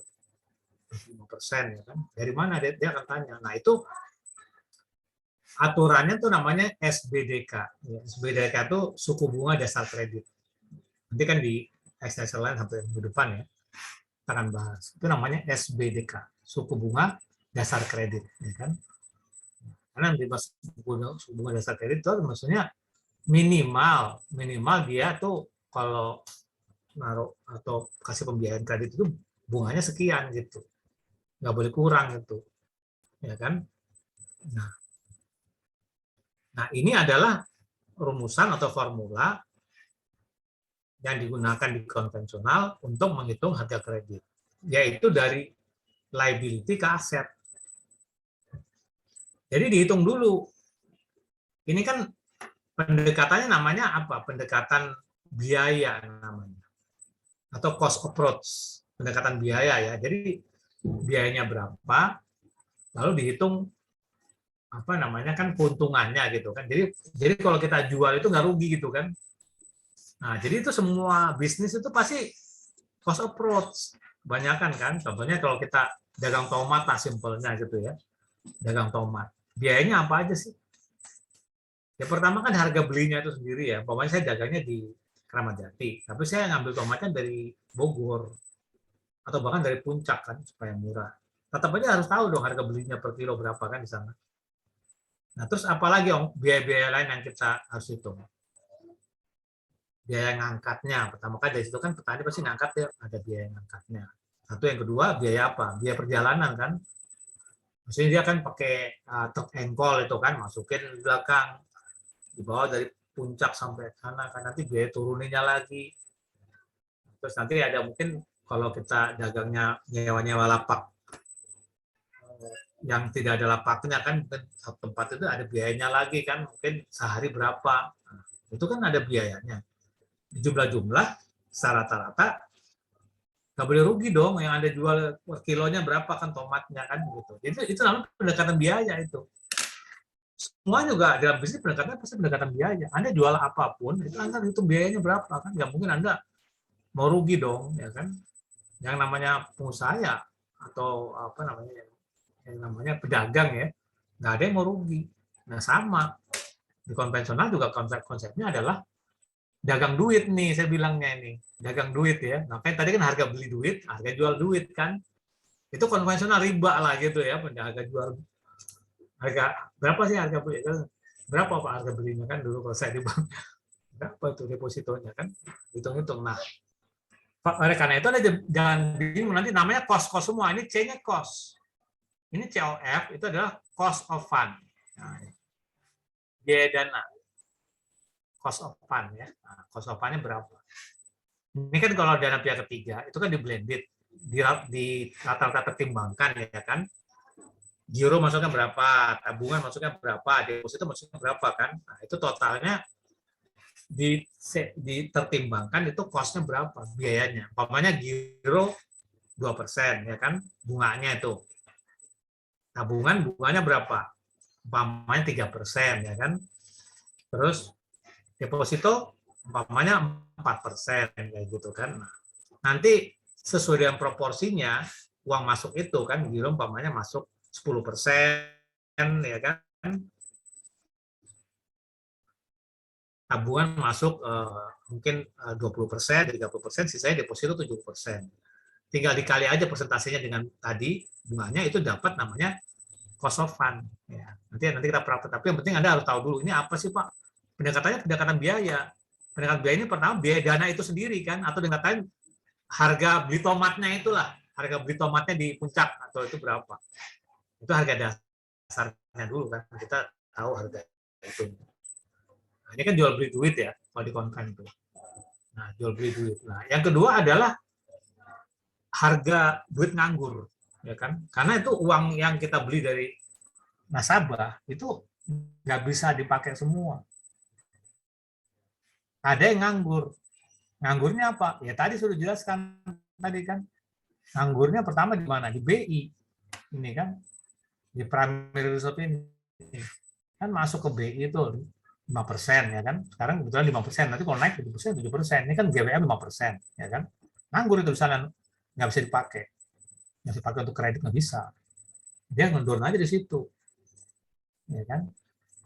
5% ya kan. Dari mana dia akan tanya. Nah, itu aturannya tuh namanya SBDK. Ya, SBDK itu suku bunga dasar kredit. Nanti kan di SSL lain sampai minggu depan ya, kita akan bahas. Itu namanya SBDK, suku bunga dasar kredit, ya kan? Karena di suku bunga dasar kredit itu maksudnya minimal dia tuh kalau naruh atau kasih pembiayaan kredit itu bunganya sekian gitu, nggak boleh kurang gitu, ya kan? Nah ini adalah rumusan atau formula yang digunakan di konvensional untuk menghitung harga kredit, yaitu dari liability ke aset. Jadi dihitung dulu. Ini kan pendekatannya namanya apa? Pendekatan biaya namanya. Atau cost approach, pendekatan biaya ya. Jadi biayanya berapa, lalu dihitung apa namanya kan keuntungannya gitu kan. Jadi kalau kita jual itu nggak rugi gitu kan. Nah, jadi itu semua bisnis itu pasti cost approach. Kebanyakan kan. Contohnya kalau kita dagang tomat lah simpelnya gitu ya. Dagang tomat. Biayanya apa aja sih? Ya pertama kan harga belinya itu sendiri ya. Pokoknya saya dagangnya di Kramat Jati, tapi saya ngambil tomatnya dari Bogor atau bahkan dari Puncak kan supaya murah. Tetap aja harus tahu dong harga belinya per kilo berapa kan di sana. Nah terus apalagi biaya-biaya lain yang kita harus hitung. Biaya ngangkatnya, pertama kali dari situ kan petani pasti ngangkat ya, ada biaya ngangkatnya. Satu, yang kedua biaya apa? Biaya perjalanan kan. Maksudnya dia kan pakai truk engkol itu kan, masukin di belakang, dibawa dari Puncak sampai sana kan, nanti biaya turuninya lagi. Terus nanti ada mungkin kalau kita dagangnya nyewa-nyewa lapak yang tidak ada lapaknya kan, mungkin satu tempat itu ada biayanya lagi kan, mungkin sehari berapa. Nah, itu kan ada biayanya. Jumlah-jumlah rata-rata nggak boleh rugi dong, yang ada jual per kilonya berapa kan tomatnya kan gitu. Itu namanya pendekatan biaya itu. Semua juga dalam bisnis pendekatan pasti pendekatan biaya. Anda jual apapun itu Anda hitung biayanya berapa kan? Nggak mungkin Anda mau rugi dong, ya kan? Yang namanya pengusaha ya, atau apa namanya, yang namanya pedagang ya, nggak ada yang mau rugi. Nah sama di konvensional juga konsepnya adalah dagang duit nih, saya bilangnya ini dagang duit ya. Nah kan tadi kan harga beli duit, harga jual duit kan, itu konvensional riba lah gitu ya, harga jual, harga berapa sih harga beli, berapa Pak harga belinya kan dulu kalau saya di bank, berapa itu depositonya kan, hitung-hitung. Nah oleh karena itu ada jangan bingung nanti namanya cost semua, ini C-nya cost. Ini COF itu adalah cost of fund. Nah, biaya dana. Cost of fund ya. Nah, cost of fund-nya berapa? Ini kan kalau dana pihak ketiga itu kan di blended, di rata-rata tertimbangkan ya kan. Giro masuknya berapa, tabungan masuknya berapa, deposito masuknya berapa kan. Nah, itu totalnya ditertimbangkan itu cost-nya berapa, biayanya. Umpamanya giro 2% ya kan, bunganya itu. Tabungan bunganya berapa? Umpamanya 3% ya kan. Terus deposito umpamanya 4% kayak gitu kan. Nah, nanti sesuai dengan proporsinya uang masuk itu kan, gila umpamanya masuk 10%, ya kan, tabungan masuk mungkin 20%, 30%, sisanya deposito 70%. Tinggal dikali aja persentasenya dengan tadi bunganya, itu dapat namanya cost of fund. Ya, nanti kita praktek. Tapi yang penting Anda harus tahu dulu ini apa sih Pak? Pendekatannya pendekatan biaya. Pendekatan biaya ini pertama biaya dana itu sendiri kan, atau dengan kata lain harga beli tomatnya itulah, harga beli tomatnya di puncak atau itu berapa? Itu harga dasarnya dulu kan, kita tahu harga itu. Nah, ini kan jual beli duit ya kalau di konven itu. Nah, jual beli duit. Nah, yang kedua adalah harga duit nganggur, ya kan? Karena itu uang yang kita beli dari nasabah itu nggak bisa dipakai semua. Ada yang nganggur. Nganggurnya apa? Ya tadi sudah jelaskan tadi kan. Nganggurnya pertama di mana? Di BI. Ini kan di primary reserve ini. Kan masuk ke BI itu 5% ya kan. Sekarang kebetulan 5%. Nanti kalau naik 7%, 7%. Ini kan GBM 5%, ya kan. Nganggur itu di sana nggak bisa dipakai. Nggak bisa dipakai untuk kredit, nggak bisa. Dia ngendor aja di situ. Ya kan.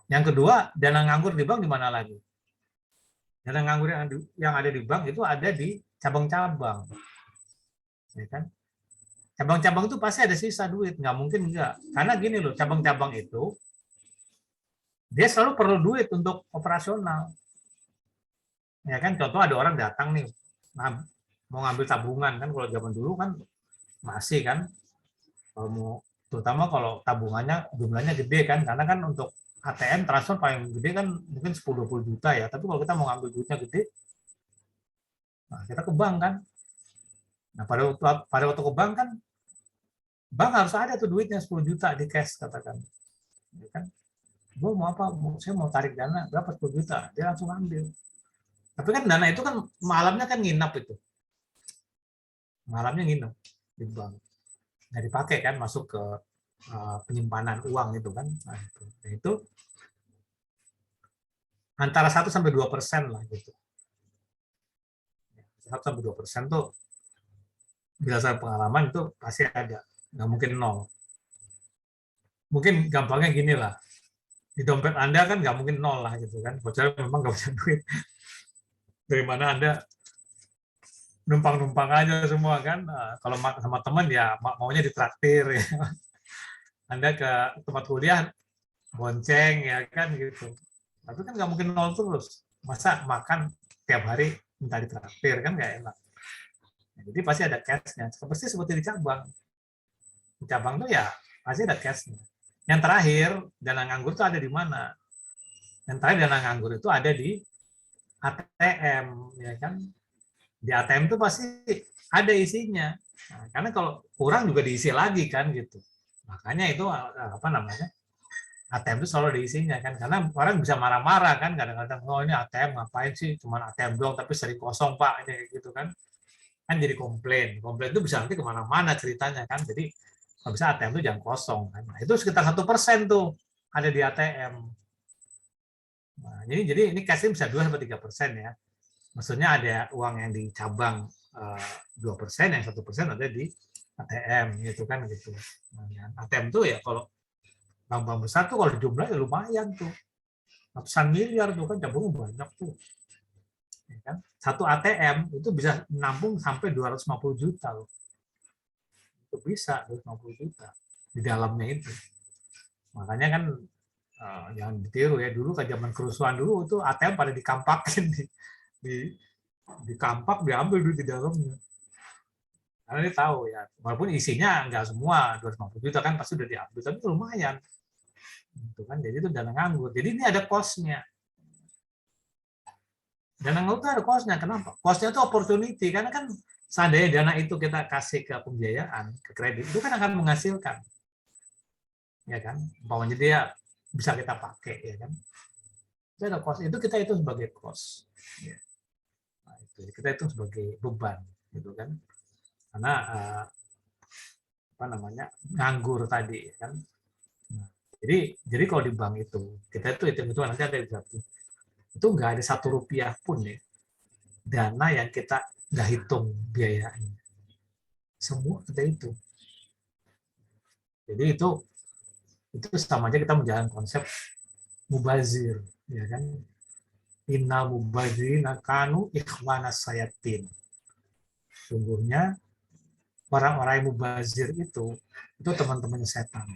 Yang kedua, dana nganggur di bank di mana lagi? Dana nganggur yang ada di bank itu ada di cabang-cabang, ya kan? Cabang-cabang itu pasti ada sisa duit, nggak mungkin enggak. Karena gini loh, cabang-cabang itu dia selalu perlu duit untuk operasional, ya kan? Contoh ada orang datang nih, mau ngambil tabungan kan, kalau zaman dulu kan masih kan, kalau mau, terutama kalau tabungannya jumlahnya gede kan, karena kan untuk ATM transfer paling gede kan mungkin 10-20 juta ya, tapi kalau kita mau ngambil duitnya gede, nah kita ke bank kan. Nah pada waktu ke bank kan, bank harus ada tuh duitnya 10 juta di cash katakan. Ya kan? Gue mau apa? Saya mau tarik dana berapa 10 juta, dia langsung ambil. Tapi kan dana itu kan malamnya kan nginap itu. Malamnya nginap di bank. Nggak dipakai kan, masuk ke penyimpanan uang itu kan. Nah, itu antara 1-2% lah gitu. 1-2% tuh berdasarkan pengalaman itu pasti ada, nggak mungkin nol. Mungkin gampangnya gini lah, di dompet Anda kan nggak mungkin nol lah gitu kan, kecuali memang nggak punya duit. Dari mana Anda numpang-numpang aja semua kan? Kalau sama teman ya maunya ditraktir ya. Anda ke tempat kuliah bonceng ya kan gitu. Tapi kan nggak mungkin nol terus. Masa makan tiap hari minta ditraktir kan nggak enak. Jadi pasti ada cash-nya. Pasti seperti di cabang. Di cabang tuh ya pasti ada cash-nya. Yang terakhir, dana nganggur itu ada di mana? Yang terakhir dana nganggur itu ada di ATM, ya kan? Di ATM itu pasti ada isinya. Nah, karena kalau kurang juga diisi lagi kan gitu. Makanya itu apa namanya? ATM itu selalu diisinya kan, karena orang bisa marah-marah kan kadang-kadang, oh ini ATM ngapain sih, cuma ATM doang tapi sering kosong Pak, ini gitu kan jadi komplain itu bisa nanti kemana-mana ceritanya kan. Jadi kalau bisa ATM itu jangan kosong kan. Nah, itu sekitar 1% tuh ada di ATM. Nah, jadi ini cash bisa 2-3% ya. Maksudnya ada uang yang di cabang 2%, yang 1% ada di ATM gitu kan gitu. Nah, ATM tuh ya kalau bank-bank besar tuh kalau jumlahnya lumayan tuh, ratusan miliar tuh kan, cabangnya banyak tuh. Ya kan? Satu ATM itu bisa menampung sampai 250 juta loh. Itu bisa 250 juta di dalamnya itu. Makanya kan jangan ditiru ya, dulu ke zaman kerusuhan dulu itu ATM pada dikampakin di kampak, diambil duit di dalamnya. Karena dia tahu ya, walaupun isinya nggak semua 250 juta kan pasti udah diambil, tapi itu lumayan. Gitu kan, jadi itu dana nganggur. Jadi ini ada cost-nya. Dana nganggur itu ada cost-nya. Kenapa? Cost-nya itu opportunity, karena kan seandainya dana itu kita kasih ke pembiayaan, ke kredit, itu kan akan menghasilkan. Ya kan? Umpamanya dia bisa kita pakai, ya kan? Itu ada cost. Itu kita itu sebagai cost. Ya. Nah, itu kita itu sebagai beban, gitu kan? Karena apa namanya, nganggur tadi, kan? Nah, jadi kalau di bank itu kita itu hitung-hitungan nanti ada itu nggak ada 1 rupiah pun ya dana yang kita nggak hitung biayanya. Semua ada itu. Jadi itu sama aja kita menjalankan konsep mubazir, ya kan? Innal mubazirina kanu ikhwanas sayatin. Sungguhnya orang-orang yang mubazir itu teman-temannya setan.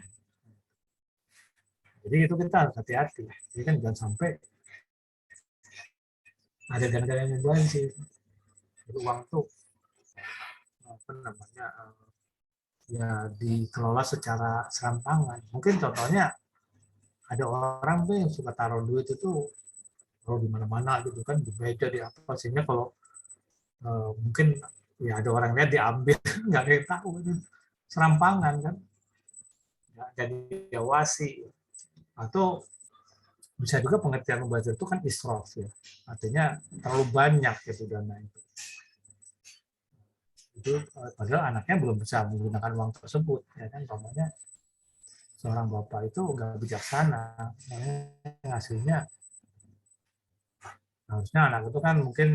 Jadi itu kita harus hati-hati. Jadi kan jangan sampai ada dana-dana yang mubazir. Uang tuh apa namanya ya dikelola secara serampangan. Mungkin contohnya ada orang tuh yang suka taruh duit itu taruh di mana-mana gitu kan, di meja di apa, sehingga kalau mungkin ya ada orang lihat diambil, nggak ada yang tahu itu serampangan kan, nggak jadi diawasi. Atau bisa juga pengertian mubazir itu kan israf ya, artinya terlalu banyak gitu dana itu padahal anaknya belum bisa menggunakan uang tersebut ya kan. Umpamanya seorang bapak itu nggak bijaksana, hasilnya harusnya anak itu kan mungkin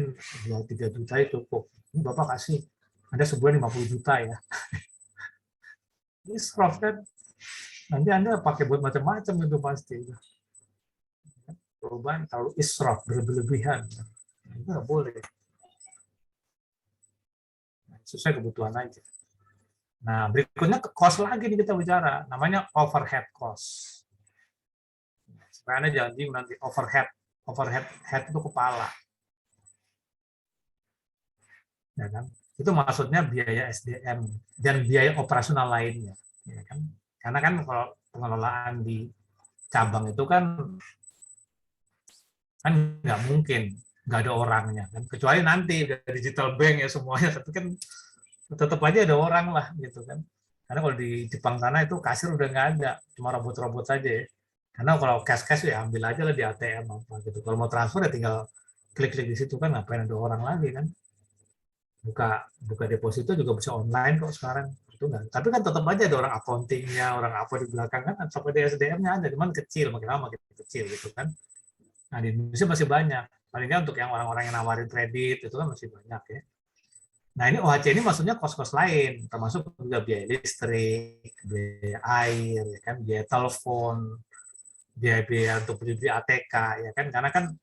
2-3 juta itu cukup, ini bapak kasih ada sebulan 50 juta ya, israf kan, nanti anda pakai buat macam-macam itu pasti perubahan terlalu israf, berlebihan, itu nggak boleh, sesuai kebutuhan aja. Nah berikutnya ke cost lagi nih kita bicara, namanya overhead cost. Supaya anda jangan bingung nanti overhead head itu kepala, ya kan? Itu maksudnya biaya SDM dan biaya operasional lainnya, ya kan? Karena kan kalau pengelolaan di cabang itu kan nggak mungkin nggak ada orangnya kan, kecuali nanti udah digital bank ya semuanya, tapi kan tetap aja ada orang lah gitu kan. Karena kalau di Jepang sana itu kasir udah nggak ada, cuma robot-robot saja ya. Karena kalau cash ya ambil aja lah di ATM apa gitu. Kalau mau transfer ya tinggal klik-klik di situ kan, ngapain ada orang lagi kan. Buka deposito juga bisa online kok sekarang. Itu enggak. Tapi kan tetap aja ada orang accounting-nya, orang apa di belakang kan, sampai di SDM-nya ada, cuman kecil, makin lama makin kecil gitu kan. Nah di Indonesia masih banyak. Paling nggak untuk yang orang-orang yang nawarin kredit itu kan masih banyak ya. Nah ini OHC ini maksudnya kos-kos lain, termasuk juga biaya listrik, biaya air, ya kan, biaya telepon, biaya untuk beli ATK, ya kan, karena kan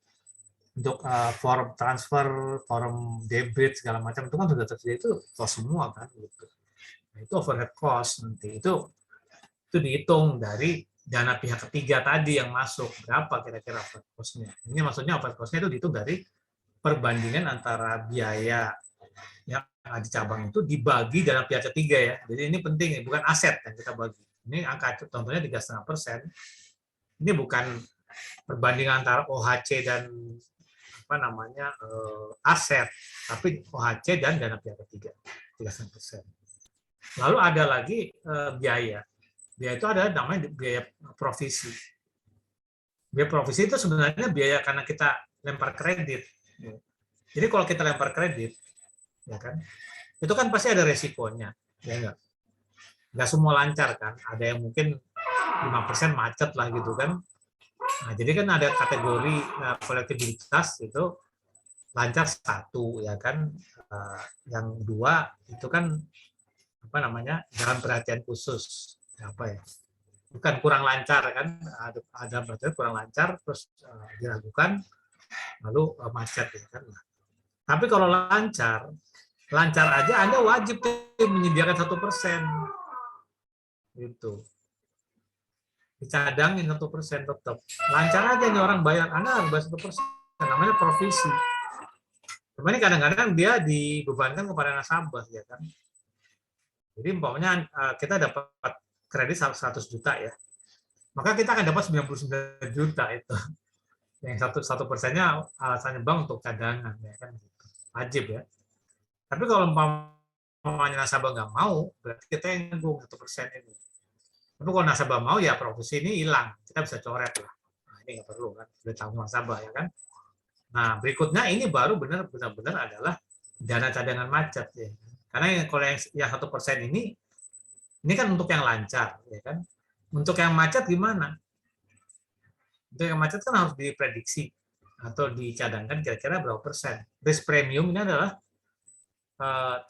untuk form transfer, form debit segala macam itu kan sudah tersedia, itu kos semua kan gitu. Nah, itu overhead cost nanti itu dihitung dari dana pihak ketiga tadi yang masuk, berapa kira-kira overhead cost-nya. Ini maksudnya overhead cost-nya itu dihitung dari perbandingan antara biaya yang di cabang itu dibagi dana pihak ketiga ya. Jadi ini penting, bukan aset yang kita bagi. Ini angka contohnya 3,5%. Ini bukan perbandingan antara OHC dan apa namanya aset, tapi OHC dan dana pihak ketiga 3,5%. Lalu ada lagi biaya. Biaya itu ada namanya biaya provisi. Biaya provisi itu sebenarnya biaya karena kita lempar kredit. Jadi kalau kita lempar kredit, ya kan, itu kan pasti ada resikonya, ya enggak? Enggak semua lancar kan, ada yang mungkin 5% macet lah gitu kan. Nah, jadi kan ada kategori kolektibilitas itu lancar 1 ya kan, yang 2 itu kan apa namanya dalam perhatian khusus, apa ya, bukan kurang lancar kan, ada berarti kurang lancar terus diragukan lalu macet ya kan. Nah, tapi kalau lancar aja Anda wajib menyediakan 1% gitu, dicadangin 1% tetap lancar aja nih orang bayar, Anda harus bayar 1%, namanya provisi. Cuman kadang-kadang dia dibebankan kepada nasabah ya kan. Jadi umpamanya kita dapat kredit 100 juta ya, maka kita akan dapat 99 juta itu. Yang 1%-nya alasannya bank untuk cadangan ya kan, wajib ya. Tapi kalau umpamanya nasabah nggak mau, berarti kita yang nanggung 1% ini. Tapi kalau nasabah mau ya provisi ini hilang, kita bisa coret lah. Nah, ini nggak perlu kan, sudah tanggung nasabah ya kan. Nah berikutnya ini baru benar-benar adalah dana cadangan macet ya. Karena kalau yang 1% ini kan untuk yang lancar ya kan. Untuk yang macet gimana? Untuk yang macet kan harus diprediksi atau dicadangkan kira-kira berapa persen. Risk premium ini adalah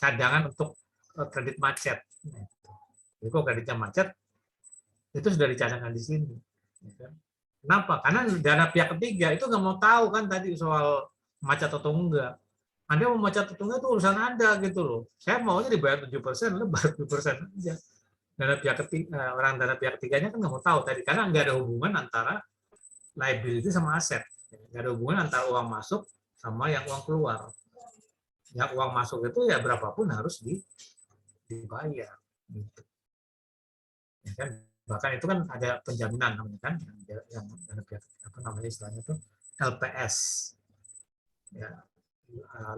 cadangan untuk kredit macet. Jadi kalau kreditnya macet, itu sudah dicadangkan di sini. Kenapa? Karena dana pihak ketiga itu nggak mau tahu kan tadi soal macet atau enggak. Anda mau macet atau enggak itu urusan Anda gitu loh. Saya maunya dibayar 7%, lu bayar 7% aja. Dana pihak ketiga, orang dana pihak ketiganya kan nggak mau tahu tadi karena nggak ada hubungan antara liability sama aset. Nggak ada hubungan antara uang masuk sama yang uang keluar. Yang uang masuk itu ya berapapun harus dibayar. Gitu. Ya kan? Bahkan itu kan ada penjaminan namanya kan, yang apa namanya istilahnya itu LPS, ya,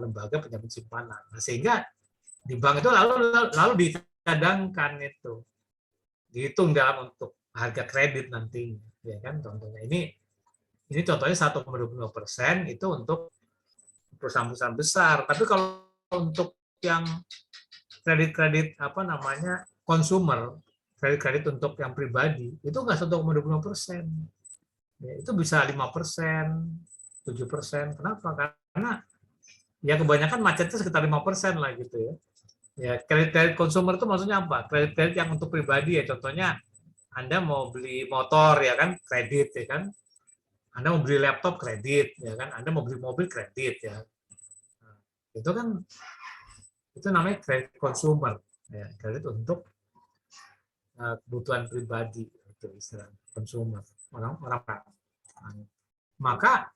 lembaga penjamin simpanan. Nah, sehingga di bank itu lalu dicadangkan itu, dihitung dalam untuk harga kredit nantinya, ya kan contohnya ini contohnya 1,25% itu untuk perusahaan-perusahaan besar. Tapi kalau untuk yang kredit-kredit apa namanya konsumer, kredit untuk yang pribadi itu nggak 1,25%, ya, itu bisa 5%, 7%. Kenapa? Karena ya kebanyakan macetnya sekitar 5% lah gitu ya. Ya kredit konsumer itu maksudnya apa? Kredit yang untuk pribadi ya, contohnya Anda mau beli motor ya kan kredit ya kan, Anda mau beli laptop kredit ya kan, Anda mau beli mobil kredit ya. Nah, itu kan itu namanya kredit konsumer ya, kredit untuk kebutuhan pribadi itu istilah konsumer orang-orang. Maka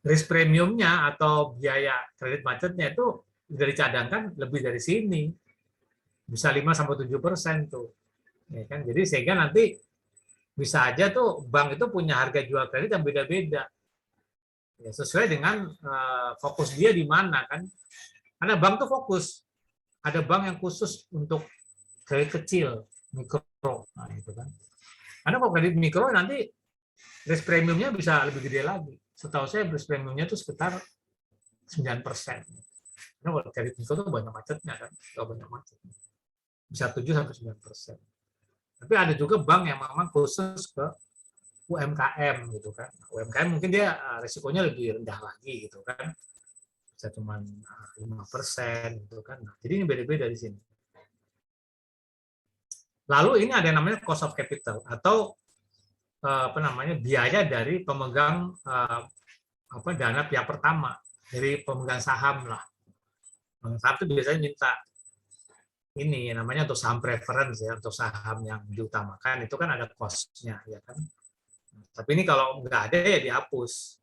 risk premiumnya atau biaya kredit macetnya itu sudah dicadangkan lebih dari sini, bisa 5-7% tuh, ya kan? Jadi sehingga nanti bisa aja tuh bank itu punya harga jual kredit yang beda-beda, ya, sesuai dengan fokus dia di mana kan? Karena bank tuh fokus, ada bank yang khusus untuk kredit kecil, mikro, nah, itu kan. Karena kalau kredit mikro nanti risk premiumnya bisa lebih gede lagi. Setahu saya risk premiumnya itu sekitar 9%. Karena kalau kredit mikro itu banyak macetnya kan, kalau banyak macet. Bisa 7-9%. Tapi ada juga bank yang memang khusus ke UMKM gitu kan. UMKM mungkin dia risikonya lebih rendah lagi gitu kan. Bisa cuma 5% gitu kan. Nah, jadi ini beda-beda di sini. Lalu ini ada yang namanya cost of capital atau apa namanya biaya dari pemegang apa dana pihak pertama, dari pemegang saham lah. Pemegang saham itu biasanya minta ini namanya untuk saham preference ya, untuk saham yang diutamakan itu kan ada cost-nya ya kan. Tapi ini kalau nggak ada ya dihapus.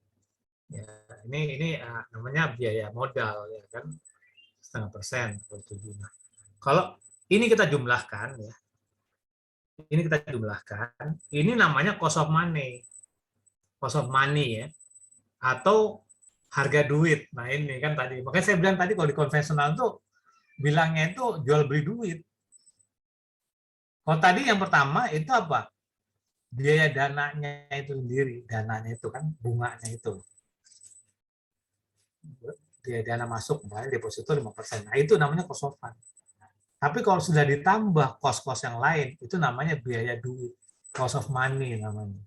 Ya, ini namanya biaya modal ya kan, 0,5%. Kalau ini kita jumlahkan ya, ini namanya cost of money ya, atau harga duit. Nah ini kan tadi, makanya saya bilang tadi kalau di konvensional tuh bilangnya itu jual beli duit. Kalau tadi yang pertama itu apa? Biaya dananya itu sendiri, dananya itu kan bunganya itu. Biaya dana masuk, misalnya deposito 5%. Nah itu namanya cost of fund. Tapi kalau sudah ditambah kos-kos yang lain, itu namanya biaya duit, cost of money namanya.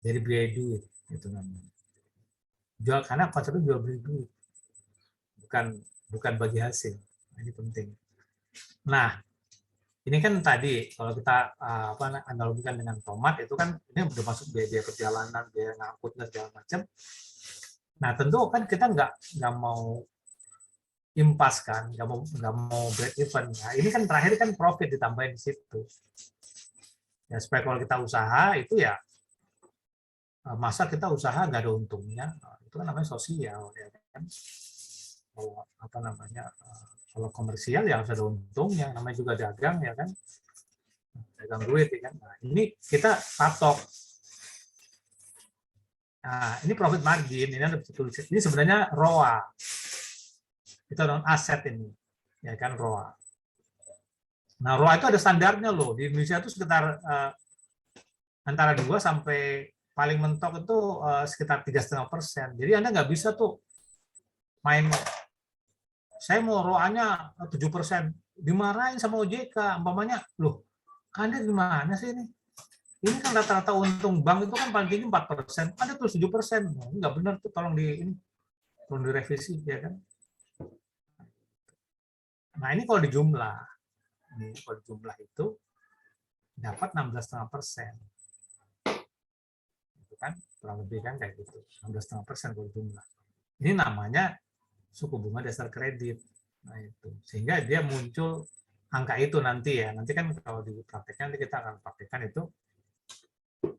Jadi biaya duit itu namanya. Jual karena konsepnya jual beli duit, bukan bagi hasil. Nah, ini penting. Nah, ini kan tadi kalau kita apa analogikan dengan tomat itu kan ini udah masuk biaya perjalanan, biaya ngangkut dan segala macam. Nah, tentu kan kita nggak mau impas kan, nggak mau break even. Nah, ini kan terakhir kan profit ditambahin di situ. Ya, supaya kalau kita usaha itu ya masa kita usaha nggak ada untungnya, itu kan namanya sosial ya kan. Kalau apa namanya kalau komersial ya harus ada untungnya, namanya juga dagang ya kan, dagang duit ya kan. Nah, ini kita patok. Nah, ini profit margin, ini sebenarnya ROA. Itu non aset ini, ya kan ROA. Nah, ROA itu ada standarnya loh. Di Indonesia itu sekitar antara 2 sampai paling mentok itu sekitar 3,5%. Jadi Anda nggak bisa tuh main, saya mau ROA-nya 7%, dimarahin sama OJK, umpamanya, loh, Anda gimana sih ini? Ini kan rata-rata untung bank itu kan paling tinggi 4%, Anda tuh 7%, nggak benar tuh, tolong direvisi, ya kan? Nah ini kalau dijumlah, itu dapat 16,5%. Itu kan kurang lebih kan kayak gitu, 16,5% kalau dijumlah. Ini namanya suku bunga dasar kredit. Nah itu sehingga dia muncul angka itu nanti ya. Nanti kan kalau dipraktekkan nanti kita akan praktekkan itu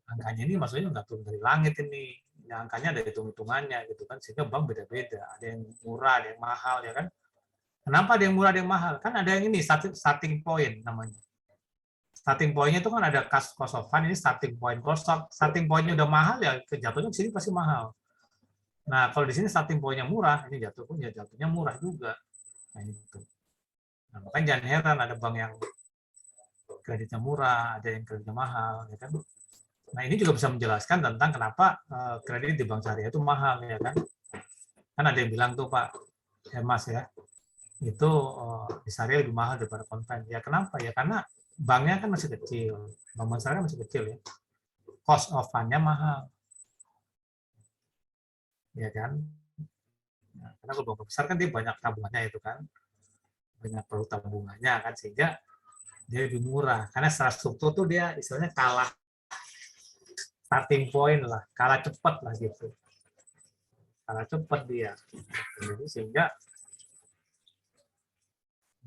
angkanya ini maksudnya nggak turun dari langit ini. Ya, angkanya ada hitung-hitungannya gitu kan sehingga bank beda-beda. Ada yang murah, ada yang mahal ya kan. Kenapa ada yang murah, ada yang mahal? Kan ada yang ini starting point namanya. Starting point-nya itu kan ada cost of fund, ini starting point. Kalau starting point-nya udah mahal ya jatuhnya ke sini pasti mahal. Nah, kalau di sini starting point-nya murah, ini jatuhnya murah juga. Nah, itu. Nah, makanya jangan heran ada bank yang kreditnya murah, ada yang kreditnya mahal, ya kan? Nah, ini juga bisa menjelaskan tentang kenapa kredit di bank syariah itu mahal, ya kan? Kan ada yang bilang tuh Pak, ya Mas ya, itu di syariah lebih mahal daripada konven. Ya kenapa? Ya karena banknya kan masih kecil, bank syariah masih kecil ya. Cost of fund-nya mahal, ya kan? Nah, karena kalau bank besar kan dia banyak tabungannya itu kan, banyak perlu tabungannya kan, sehingga dia lebih murah. Karena secara struktur tuh dia istilahnya kalah starting point lah, kalah cepat lah gitu. Kalah cepat dia. Jadi sehingga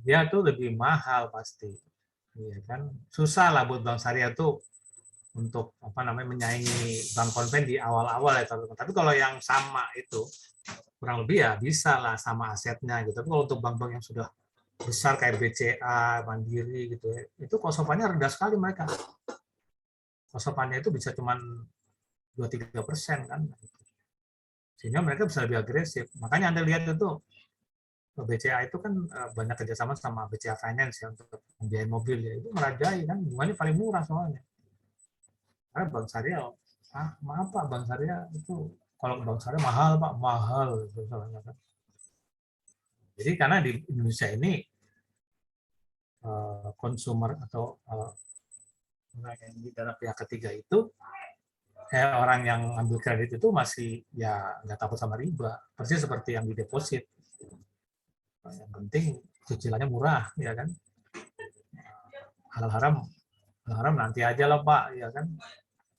dia tuh lebih mahal pasti. Iya kan? Susah lah buat bank syariah tuh untuk apa namanya menyaingi bank konven di awal-awal ya teman-teman. Tapi kalau yang sama itu kurang lebih ya bisa lah sama asetnya gitu. Tapi kalau untuk bank-bank yang sudah besar kayak BCA, Mandiri gitu ya, itu kosopannya rendah sekali mereka. Kosopannya itu bisa cuma 2-3% kan. Sehingga mereka bisa lebih agresif. Makanya Anda lihat itu BCA itu kan banyak kerjasama sama BCA Finance ya untuk membiayai mobil ya. Itu merajai kan, bunganya paling murah soalnya. Karena bank syariah, maaf Pak, bank syariah itu kalau bank syariah mahal Pak, mahal gitu soalnya kan. Jadi karena di Indonesia ini konsumer atau yang di dalam pihak ketiga itu orang yang ambil kredit itu masih ya nggak takut sama riba, persis seperti yang di deposit. Yang penting cicilannya murah, ya kan. Halal haram, halal haram nanti aja lah Pak, ya kan.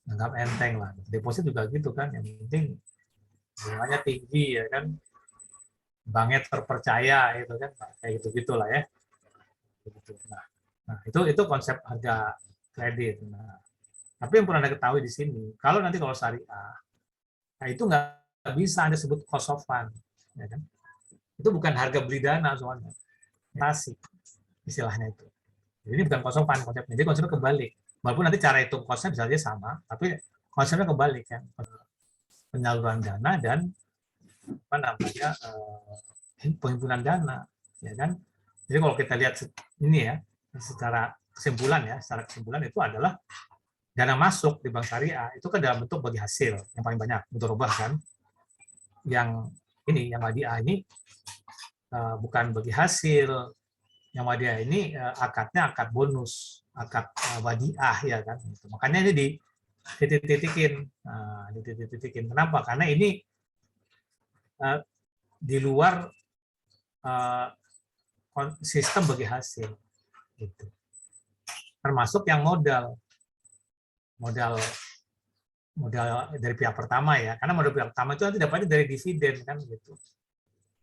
Anggap enteng lah. Deposit juga gitu kan, yang penting bunganya tinggi, ya kan. Banknya terpercaya, itu kan, kayak gitu gitulah ya. Nah, itu konsep harga kredit. Nah, tapi yang perlu Anda ketahui di sini, kalau syariah, nah itu nggak bisa Anda sebut cost of fund, ya kan? Itu bukan harga beli dana soalnya, inflasi istilahnya itu. Jadi ini bukan cost of fund konsepnya, jadi konsepnya kebalik. Walaupun nanti cara hitung konsep bisa aja sama, tapi konsepnya kebalik kan, penyaluran dana dan apa namanya penghimpunan dana, ya kan? Jadi kalau kita lihat ini ya, secara kesimpulan itu adalah dana masuk di bank syariah itu kan dalam bentuk bagi hasil yang paling banyak, mudharabah kan. Yang wadiah ini bukan bagi hasil, yang wadiah ini akadnya akad bonus, akad wadiah ya kan. Makanya ini dititik-titikin. Nah, dititik-titikin. Kenapa? Karena ini di luar sistem bagi hasil, gitu. Termasuk yang modal dari pihak pertama ya, karena modal pihak pertama itu nanti dapatnya dari dividen kan gitu,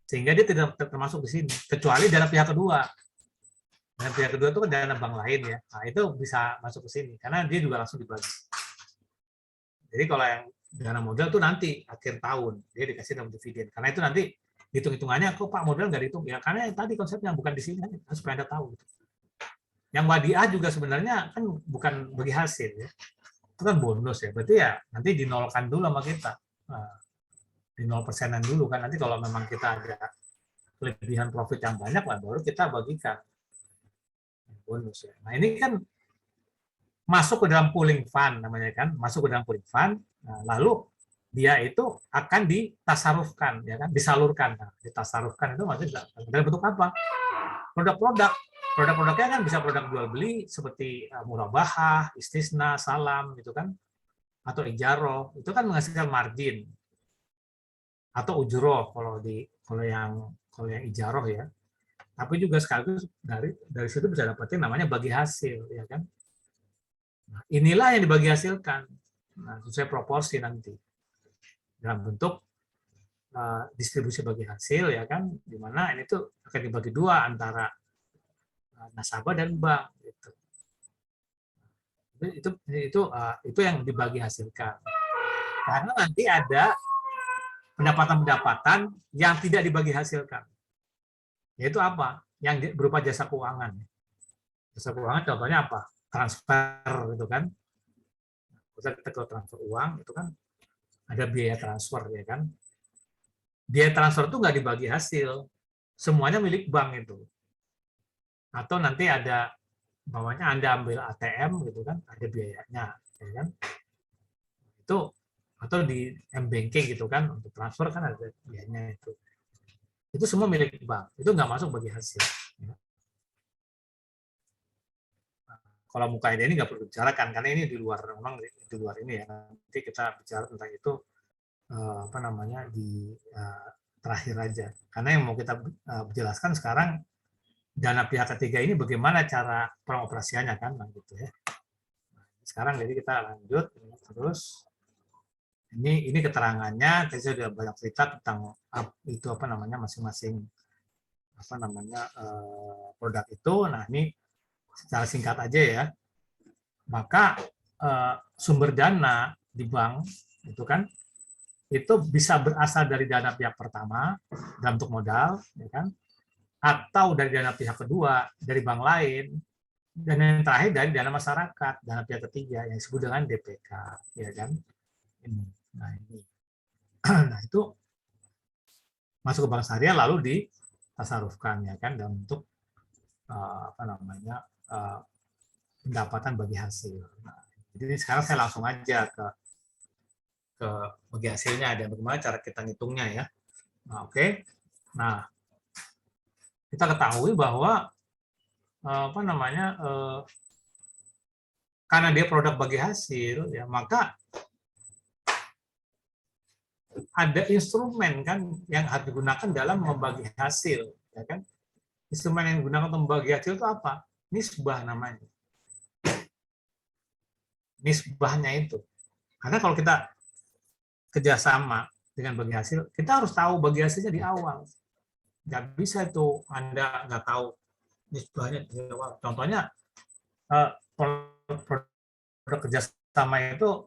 sehingga dia tidak termasuk di sini kecuali dana pihak kedua. Dana pihak kedua itu kan dana bank lain ya, nah itu bisa masuk ke sini karena dia juga langsung dibagi. Jadi kalau yang dana modal itu nanti akhir tahun dia dikasih dalam dividen, karena itu nanti hitung-hitungannya kok Pak modal nggak dihitung ya, karena yang tadi konsepnya bukan di sini supaya Anda tahu. Yang wadiah juga sebenarnya kan bukan bagi hasil ya, itu kan bonus ya, berarti ya nanti dinolkan dulu sama kita, di 0%-an dulu kan, nanti kalau memang kita ada kelebihan profit yang banyak lah baru kita bagikan bonus ya. Nah ini kan masuk ke dalam pooling fund namanya kan, masuk ke dalam pooling fund, nah, lalu dia itu akan ditasarufkan ya kan, disalurkan. Nah, ditasarufkan itu maksudnya dalam bentuk apa? Produk-produknya kan bisa produk jual beli seperti murabahah, istisna, salam gitu kan, atau ijaro, itu kan menghasilkan margin, atau ujroh kalau yang ijaroh ya. Tapi juga sekaligus dari situ bisa dapetin namanya bagi hasil, ya kan? Nah, inilah yang dibagi hasilkan, nah, sesuai proporsi nanti dalam bentuk distribusi bagi hasil, ya kan? Di mana ini tuh akan dibagi dua antara nasabah dan bank, gitu. Itu yang dibagi hasilkan. Karena nanti ada pendapatan-pendapatan yang tidak dibagi hasilkan. Yaitu apa? Yang berupa jasa keuangan. Jasa keuangan contohnya apa? Transfer, gitu kan? Kita kalau transfer uang, itu kan ada biaya transfer, ya kan? Biaya transfer itu nggak dibagi hasil, semuanya milik bank itu. Atau nanti ada, bawahnya Anda ambil ATM, gitu kan? Ada biayanya, ya kan? Itu atau di m-banking gitu kan, untuk transfer kan ada biayanya itu. Itu semua milik bank, itu nggak masuk bagi hasil. Kalau muka ini nggak perlu dibicarakan karena ini di luar, memang di luar ini ya. Nanti kita bicara tentang itu apa namanya di terakhir aja. Karena yang mau kita jelaskan sekarang dana pihak ketiga ini bagaimana cara pengoperasiannya kan, gitu ya. Sekarang jadi kita lanjut terus. Ini keterangannya, tadi saya sudah banyak cerita tentang itu apa namanya masing-masing apa namanya produk itu. Nah ini secara singkat aja ya. Maka sumber dana di bank itu kan itu bisa berasal dari dana pihak pertama dalam bentuk modal, ya kan, atau dari dana pihak kedua dari bank lain, dan yang terakhir dari dana masyarakat, dana pihak ketiga yang disebut dengan DPK, ya kan. Ini. Nah ini. Nah itu masuk ke bank syariah lalu ditasarufkan, ya kan, dalam bentuk apa namanya pendapatan bagi hasil. Nah, jadi sekarang saya langsung aja ke bagi hasilnya, dan bagaimana cara kita ngitungnya ya. Nah, oke. Nah, kita ketahui bahwa apa namanya karena dia produk bagi hasil ya, maka ada instrumen kan yang harus digunakan dalam membagi hasil, ya kan. Instrumen yang digunakan untuk membagi hasil itu apa? Nisbah namanya. Nisbahnya itu. Karena kalau kita kerjasama dengan bagi hasil, kita harus tahu bagi hasilnya di awal. Nggak bisa itu Anda nggak tahu nisbahnya di awal. Contohnya produk kerjasama itu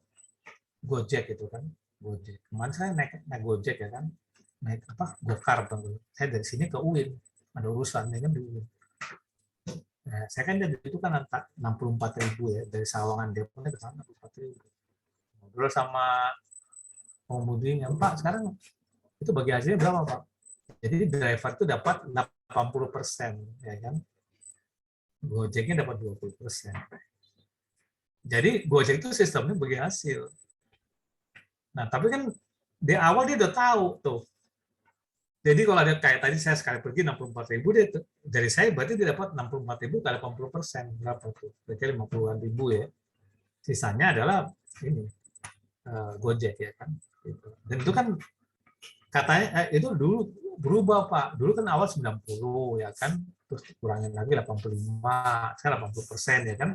Gojek gitu kan. Gojek. Kemarin saya naik Gojek ya kan. Naik apa? Gokar. Saya dari sini ke UIN. Ada urusan ya kan di UIN. Nah, saya kan dari itu kan 64.000 ya. Dari Sawangan Depoknya ke sana 64.000. Ngobrol sama pengemudinya, Pak sekarang itu bagi hasilnya berapa Pak? Jadi driver itu dapat 80%, ya kan? Gojeknya dapat 20%. Jadi Gojek itu sistemnya bagi hasil. Nah, tapi kan di awal dia udah tahu tuh. Jadi kalau ada kayak tadi saya sekali pergi 64.000, dia dari saya berarti dia dapat 64.000 kali 80%, berapa tuh? Berarti 50-an ribu ya. Sisanya adalah ini Gojek ya kan. Dan itu kan katanya itu dulu berubah Pak. Dulu kan awal 90 ya kan, terus kurangin lagi 85, sekarang 80% ya kan.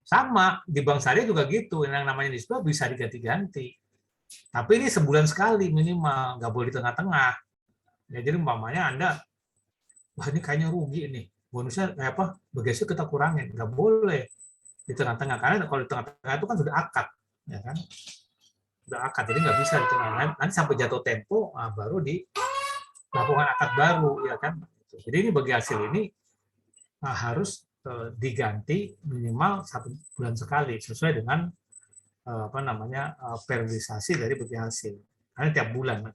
Sama di bank syariah juga gitu, yang namanya nisbah bisa diganti-ganti. Tapi ini sebulan sekali minimal, nggak boleh di tengah-tengah. Ya, jadi umpamanya Anda, wah ini kayaknya rugi nih, bonusnya kayak apa, begesnya kita kurangin, nggak boleh di tengah-tengah, karena kalau di tengah-tengah itu kan sudah akad, ya kan, sudah akad, jadi nggak bisa di tengah. Nanti sampai jatuh tempo, baru dilakukan akad baru, ya kan. Jadi ini bagi hasil ini harus diganti minimal 1 bulan sekali, sesuai dengan apa namanya periodisasi dari bagi hasil. Karena tiap bulan,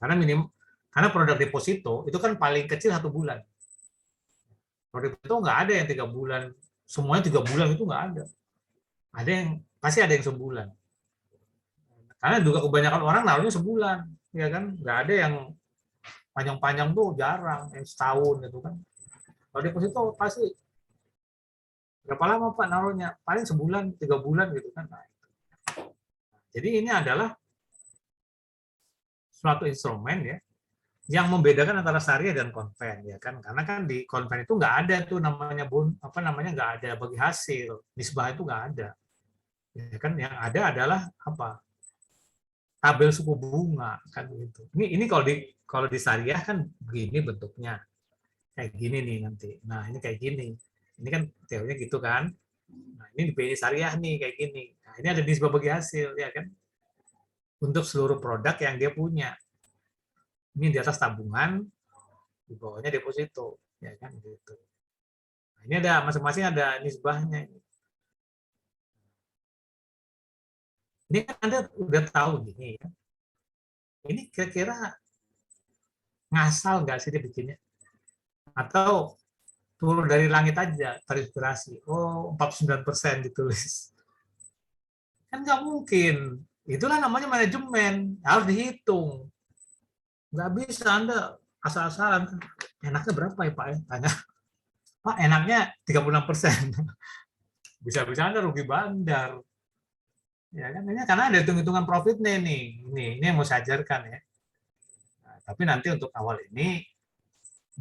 karena produk deposito itu kan paling kecil 1 bulan. Produk deposito nggak ada yang 3 bulan, semuanya 3 bulan itu nggak ada. Ada yang pasti ada yang sebulan. Karena juga kebanyakan orang naruhnya sebulan, ya kan? Nggak ada yang panjang-panjang tuh jarang, yang setahun gitu kan. Kalau deposito pasti berapa lama Pak naruhnya? Paling sebulan, 3 bulan gitu kan. Nah, jadi ini adalah suatu instrumen ya yang membedakan antara syariah dan konven, ya kan? Karena kan di konven itu nggak ada tuh namanya nggak ada bagi hasil, nisbah itu nggak ada, ya kan? Yang ada adalah apa? Tabel suku bunga kan gitu. Ini kalau di syariah kan begini bentuknya, kayak gini nih nanti. Nah ini kayak gini, ini kan teorinya gitu kan. Nah ini di BI syariah nih kayak gini. Nah ini ada nisbah bagi hasil, ya kan? Untuk seluruh produk yang dia punya. Ini di atas tabungan, di bawahnya deposito, ya kan gitu. Nah, ini ada masing-masing ada nisbahnya. Ini kan Anda udah tahu gini ya. Ini kira-kira ngasal nggak sih dia bikinnya? Atau turun dari langit aja terinspirasi? Oh, 49% ditulis. Kan nggak mungkin. Itulah namanya manajemen, harus dihitung. Nggak bisa Anda asal-asalan. Enaknya berapa ya Pak? Tanya. Pak, enaknya 36%. Bisa-bisa Anda rugi bandar. Ya kan, ini karena ada hitung-hitungan profitnya nih. Ini yang mau saya ajarkan ya. Nah, tapi nanti untuk awal ini,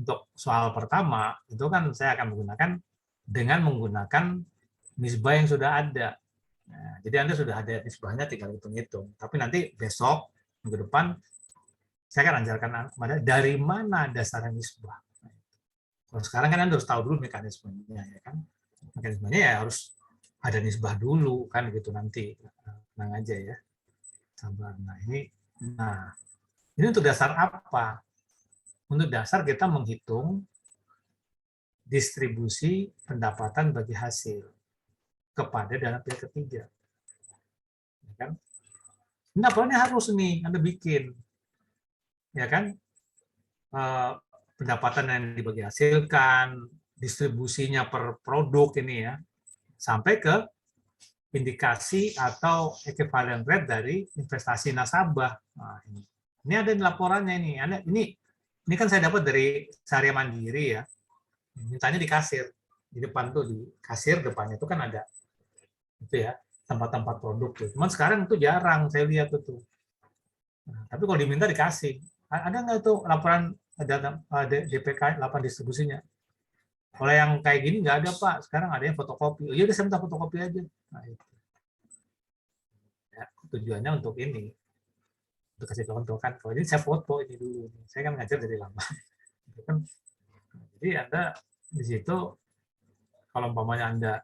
untuk soal pertama, itu kan saya akan menggunakan nisbah yang sudah ada. Nah, jadi Anda sudah ada nisbahnya, tinggal hitung-hitung. Tapi nanti besok, minggu depan, saya akan ajarkan dari mana dasarnya nisbah. Kalau sekarang kan Anda harus tahu dulu mekanismenya, ya kan? Mekanismenya ya harus ada nisbah dulu, kan gitu nanti. Tenang aja ya. Sabar. Nah, ini untuk dasar apa? Untuk dasar kita menghitung distribusi pendapatan bagi hasil kepada dana pihak ketiga. Ya kan? Ini laporannya harus nih Anda bikin. Ya kan? Pendapatan yang dibagi hasilkan, distribusinya per produk ini ya, sampai ke indikasi atau equivalent rate dari investasi nasabah. Nah, ini ada di laporannya ini. Ini kan saya dapat dari Syariah Mandiri ya. Mintanya di kasir. Di depan tuh di kasir depannya itu kan ada itu ya tempat-tempat produk tuh. Cuman sekarang itu jarang saya lihat itu. Nah, tapi kalau diminta dikasih. Ada nggak itu laporan DPK 8 distribusinya? Kalau yang kayak gini nggak ada Pak. Sekarang ada yang fotokopi. Oh iya, saya minta fotokopi aja. Nah, itu. Ya, tujuannya untuk ini. Untuk kasih contoh kan. Kalau ini saya foto ini dulu. Saya kan ngajar dari lama. Jadi Anda di situ kalau umpamanya Anda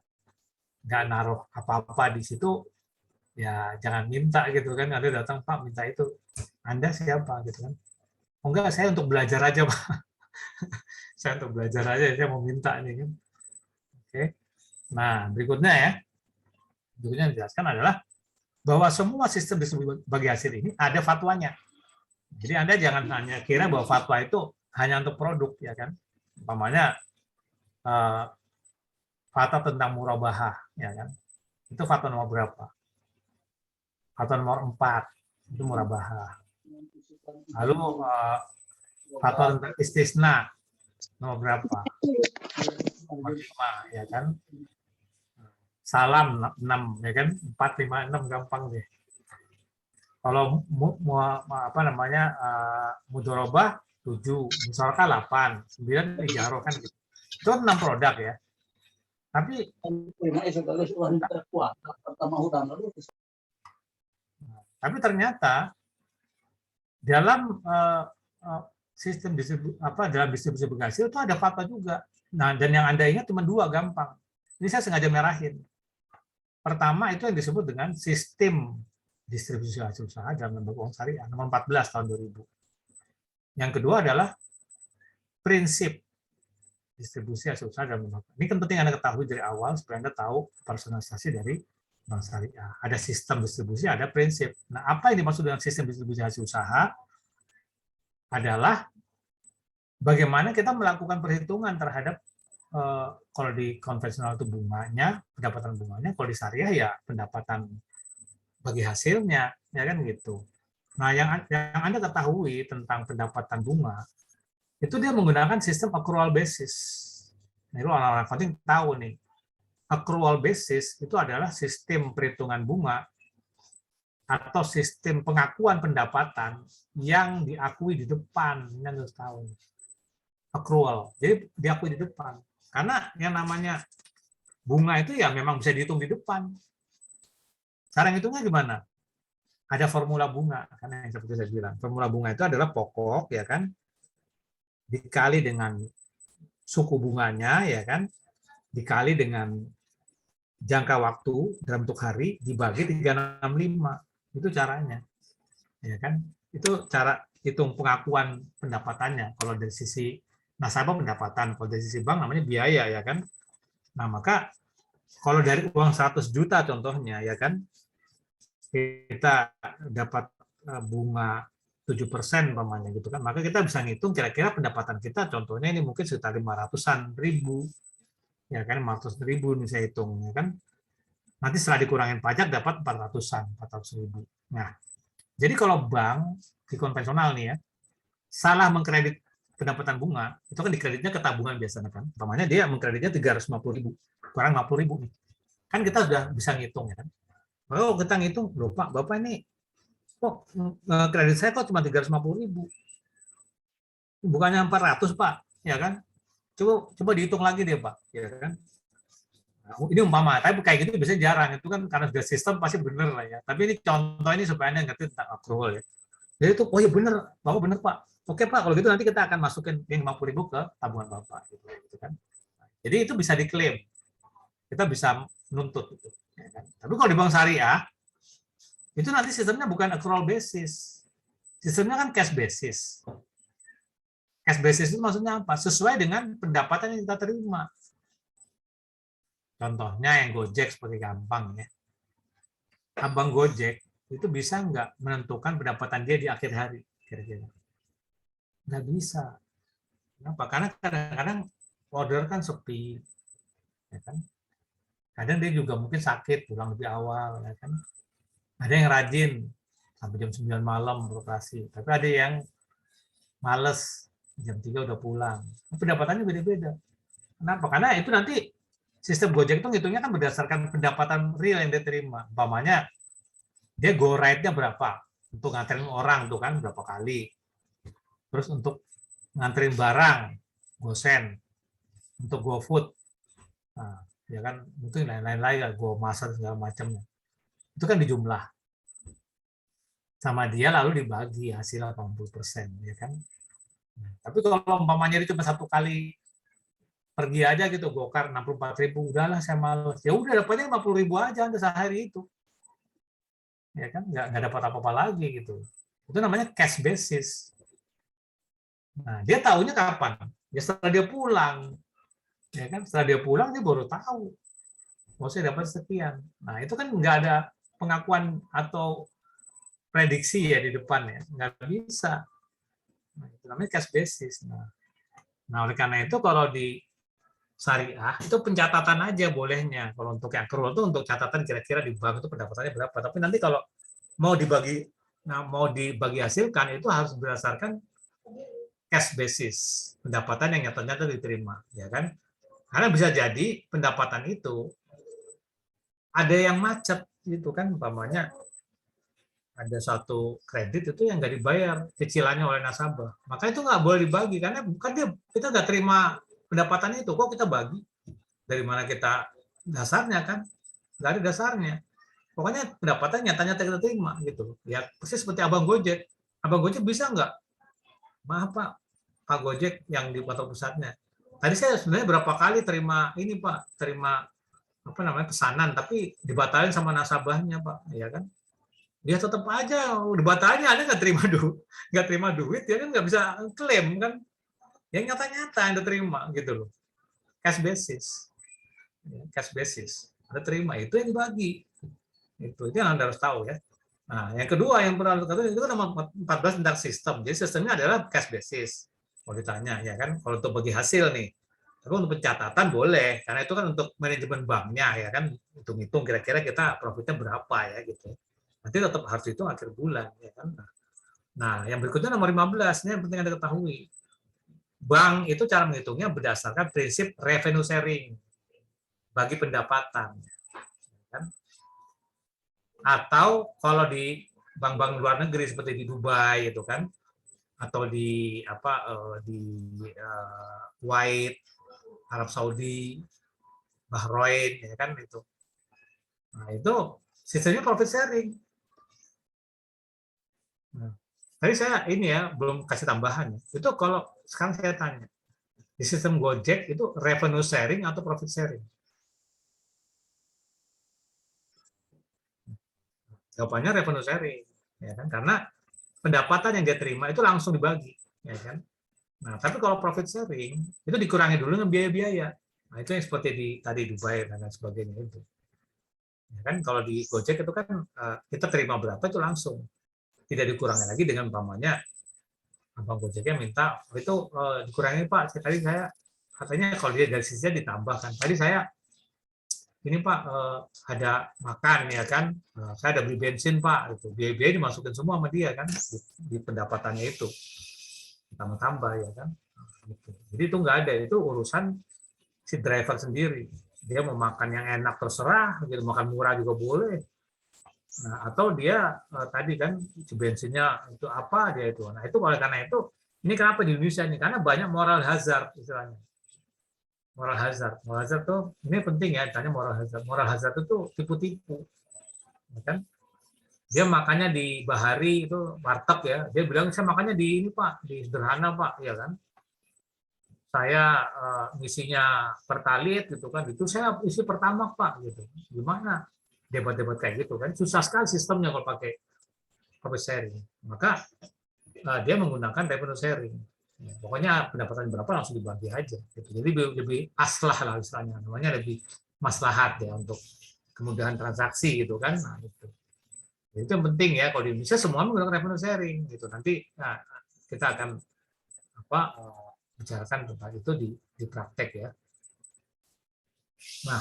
nggak naruh apa-apa di situ, ya jangan minta gitu kan. Anda datang Pak minta itu. Anda siapa gitu kan? Oh enggak, saya untuk belajar aja Pak. Saya untuk belajar aja, saya mau minta nih kan. Oke. Nah, berikutnya ya. Berikutnya yang dijelaskan adalah bahwa semua sistem distribusi bagi hasil ini ada fatwanya. Jadi Anda jangan hanya kira bahwa fatwa itu hanya untuk produk, ya kan? Umpamanya fatwa tentang murabahah, ya kan? Itu fatwa nomor berapa? Fatwa nomor 4 itu murabahah. Lalu fatwa tentang istisna nomor berapa? Nomor 5, ya kan? Salam 6, ya kan? 4, 5, 6 gampang deh. Kalau mudharabah 7, musyarakah 8, 9 ijarah kan gitu. Itu 6 produk ya. Tapi ternyata dalam sistem dalam distribusi bagi hasil itu ada fatwa juga. Nah, dan yang Anda ingat cuma 2 gampang. Ini saya sengaja merahin. Pertama itu yang disebut dengan sistem distribusi hasil usaha dalam lembaga keuangan syariah nomor 14 tahun 2000. Yang kedua adalah prinsip distribusi hasil usaha dalam lembaga. Ini kan penting Anda ketahui dari awal supaya Anda tahu personalisasi dari bank syariah. Ada sistem distribusi, ada prinsip. Nah, apa yang dimaksud dengan sistem distribusi hasil usaha adalah bagaimana kita melakukan perhitungan terhadap kalau di konvensional itu bunganya, pendapatan bunganya, kalau di syariah ya pendapatan bagi hasilnya, ya kan gitu. Nah, yang Anda ketahui tentang pendapatan bunga, itu dia menggunakan sistem accrual basis. Nah, itu orang-orang accounting tahu nih. Accrual basis itu adalah sistem perhitungan bunga atau sistem pengakuan pendapatan yang diakui di depan. Ini harus tahu. Accrual. Jadi diakui di depan. Karena yang namanya bunga itu ya memang bisa dihitung di depan. Cara ngitungnya gimana? Ada formula bunga, karena yang seperti saya bilang, formula bunga itu adalah pokok, ya kan, dikali dengan suku bunganya, ya kan, dikali dengan jangka waktu dalam bentuk hari dibagi 365. Itu caranya, ya kan? Itu cara hitung pengakuan pendapatannya. Kalau dari sisi nasabah pendapatan, kalau dari sisi bank namanya biaya, ya kan. Nah, maka kalau dari uang 100 juta contohnya, ya kan, kita dapat bunga 7% umpamanya gitu kan, maka kita bisa ngitung kira-kira pendapatan kita contohnya ini mungkin sekitar 500-an ribu, ya kan, 500.000 ini saya hitung, ya kan. Nanti setelah dikurangin pajak dapat 400.000. Nah, jadi kalau bank di konvensional nih ya, salah mengkredit pendapatan bunga, itu kan dikreditnya ke tabungan biasanya kan, umpamanya dia mengkreditnya 350.000, kurang 50.000 nih. Kan kita sudah bisa ngitung ya kan. Kalau kita ngitung, loh Pak, Bapak ini kok kredit saya kok cuma 350.000, bukannya 400 Pak, ya kan? Coba dihitung lagi deh Pak, ya kan? Nah, ini umpama, tapi kayak gitu biasanya jarang, itu kan karena sudah sistem pasti bener lah ya. Tapi ini contoh ini supaya Anda ngerti tentang accrual ya. Jadi itu, oh ya bener, Bapak bener Pak. Oke Pak, kalau gitu nanti kita akan masukin yang 50.000 ke tabungan Bapak, gitu kan. Jadi itu bisa diklaim, kita bisa nuntut itu. Ya kan? Tapi kalau di bank syariah, itu nanti sistemnya bukan accrual basis, sistemnya kan cash basis. Cash basis itu maksudnya apa? Sesuai dengan pendapatan yang kita terima. Contohnya yang Gojek seperti gampang ya. Abang Gojek itu bisa nggak menentukan pendapatan dia di akhir hari kira-kira? Nggak bisa. Kenapa? Karena kadang-kadang order kan sepi, ya kan? Kadang dia juga mungkin sakit pulang lebih awal, ya kan? Ada yang rajin sampai jam 9 malam beroperasi, tapi ada yang males jam 3 udah pulang. Pendapatannya beda-beda. Kenapa? Karena itu nanti sistem Gojek itu ngitungnya kan berdasarkan pendapatan real yang dia terima. Umpamanya dia go ride-nya berapa untuk nganterin orang tuh kan berapa kali. Terus untuk nganterin barang, gosen, untuk GoFood, nah, ya kan mungkin lain-lain lagi, Go Master segala macamnya. Itu kan dijumlah sama dia lalu dibagi hasil 80%, ya kan. Nah, tapi kalau umpamanya dia cuma satu kali pergi aja gitu, gokar 64.000, udahlah saya males. Ya udah dapatnya 50.000 aja Anda sehari itu. Ya kan nggak dapat apa-apa lagi gitu. Itu namanya cash basis. Nah, dia tahunya kapan? Ya setelah dia pulang. Ya kan setelah dia pulang dia baru tahu. Oh, saya dapat sekian. Nah, itu kan nggak ada pengakuan atau prediksi ya di depan ya. Nggak bisa. Nah, itu namanya cash basis. Nah, oleh karena itu kalau di syariah itu pencatatan aja bolehnya. Kalau untuk yang accrual itu untuk catatan kira-kira di bank itu pendapatannya berapa. Tapi nanti kalau mau dibagi hasilkan itu harus berdasarkan cash basis, pendapatan yang nyata-nyata diterima, ya kan? Karena bisa jadi pendapatan itu ada yang macet gitu kan, umpamanya ada satu kredit itu yang nggak dibayar cicilannya oleh nasabah, maka itu nggak boleh dibagi karena bukan kita nggak terima pendapatan itu, kok kita bagi, dari mana kita dasarnya kan, nggak ada dasarnya. Pokoknya pendapatan nyata-nyata kita terima gitu. Ya persis seperti abang Gojek bisa nggak? Maaf Pak Gojek yang di kantor pusatnya. Tadi saya sebenarnya berapa kali terima ini Pak, terima apa namanya pesanan, tapi dibatalin sama nasabahnya Pak, ya kan? Dia tetap aja dibatalin, Anda nggak terima duit, dia kan nggak bisa klaim kan? Yang nyata-nyata Anda terima gitu loh. Cash basis, cash basis. Anda terima itu yang dibagi. Itu yang Anda harus tahu ya. Nah, yang kedua yang pernah katakan itu kan nomor 14 tentang sistem. Jadi sistemnya adalah cash basis. Kalau ditanya ya kan, kalau untuk bagi hasil nih. Tapi untuk pencatatan boleh, karena itu kan untuk manajemen banknya ya kan, hitung-hitung kira-kira kita profitnya berapa ya gitu. Nanti tetap harus itu akhir bulan ya kan. Nah, yang berikutnya nomor 15, ini yang penting Anda ketahui. Bank itu cara menghitungnya berdasarkan prinsip revenue sharing bagi pendapatan. Kan? Atau kalau di bank-bank luar negeri seperti di Dubai itu kan, atau di Kuwait, Arab Saudi, Bahrain, ya kan itu. Nah, itu sistemnya profit sharing. Nah, tadi saya ini ya belum kasih tambahan. Itu kalau sekarang saya tanya, di sistem Gojek itu revenue sharing atau profit sharing? Jawabannya revenue sharing, ya kan? Karena pendapatan yang dia terima itu langsung dibagi, ya kan? Nah, tapi kalau profit sharing itu dikurangi dulu dengan biaya-biaya. Nah, itu yang seperti di tadi Dubai dan lain sebagainya itu. Ya kan kalau di Gojek itu kan kita terima berapa itu langsung, tidak dikurangi lagi dengan umpamanya abang Gojeknya minta itu dikurangi Pak. Tadi saya katanya kalau dia dari sisinya ditambahkan. Tadi saya ini Pak ada makan ya kan, saya ada beli bensin Pak, itu biaya-biaya dimasukin semua sama dia kan di pendapatannya itu tambah-tambah ya kan. Gitu. Jadi itu nggak ada, itu urusan si driver sendiri. Dia mau makan yang enak terserah, gitu, makan murah juga boleh. Nah, atau dia tadi kan bensinnya itu apa dia itu. Nah itu oleh karena itu ini kenapa di Indonesia nih? Karena banyak moral hazard istilahnya. Moral hazard tuh ini penting ya, tanya moral hazard. Moral hazard itu tipu-tipu, ya kan? Dia makannya di Bahari itu warteg ya. Dia bilang saya makannya di ini Pak, di sederhana Pak, ya kan? Saya ngisinya pertalit gitu kan, itu saya isi pertama Pak gitu. Gimana? Debat-debat kayak gitu kan susah sekali sistemnya kalau pakai profit sharing. Maka dia menggunakan revenue sharing. Ya, pokoknya pendapatan berapa langsung dibagi aja. Gitu. Jadi lebih aslah lah istilahnya, namanya lebih maslahat ya untuk kemudahan transaksi gitu kan. Nah, itu. Itu yang penting ya kalau di Indonesia semua menggunakan revenue sharing gitu. Nanti kita akan bicarakan tentang itu di praktek ya. Nah,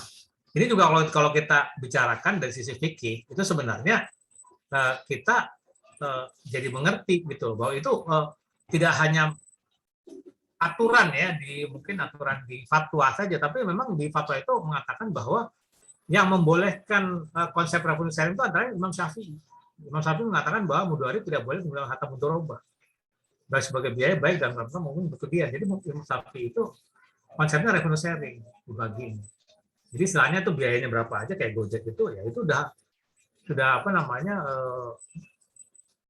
ini juga kalau kita bicarakan dari sisi fikih itu sebenarnya kita jadi mengerti gitu bahwa itu tidak hanya aturan ya mungkin aturan di fatwa saja, tapi memang di fatwa itu mengatakan bahwa yang membolehkan konsep revenue sharing itu adalah Imam Syafi'i. Imam Syafi'i mengatakan bahwa mudharib tidak boleh menggunakan kata mudharabah baik sebagai biaya baik dan maupun kerugian. Jadi Imam Syafi'i itu konsepnya revenue sharing dibagi. Jadi istilahnya tuh biayanya berapa aja kayak Gojek itu ya itu sudah apa namanya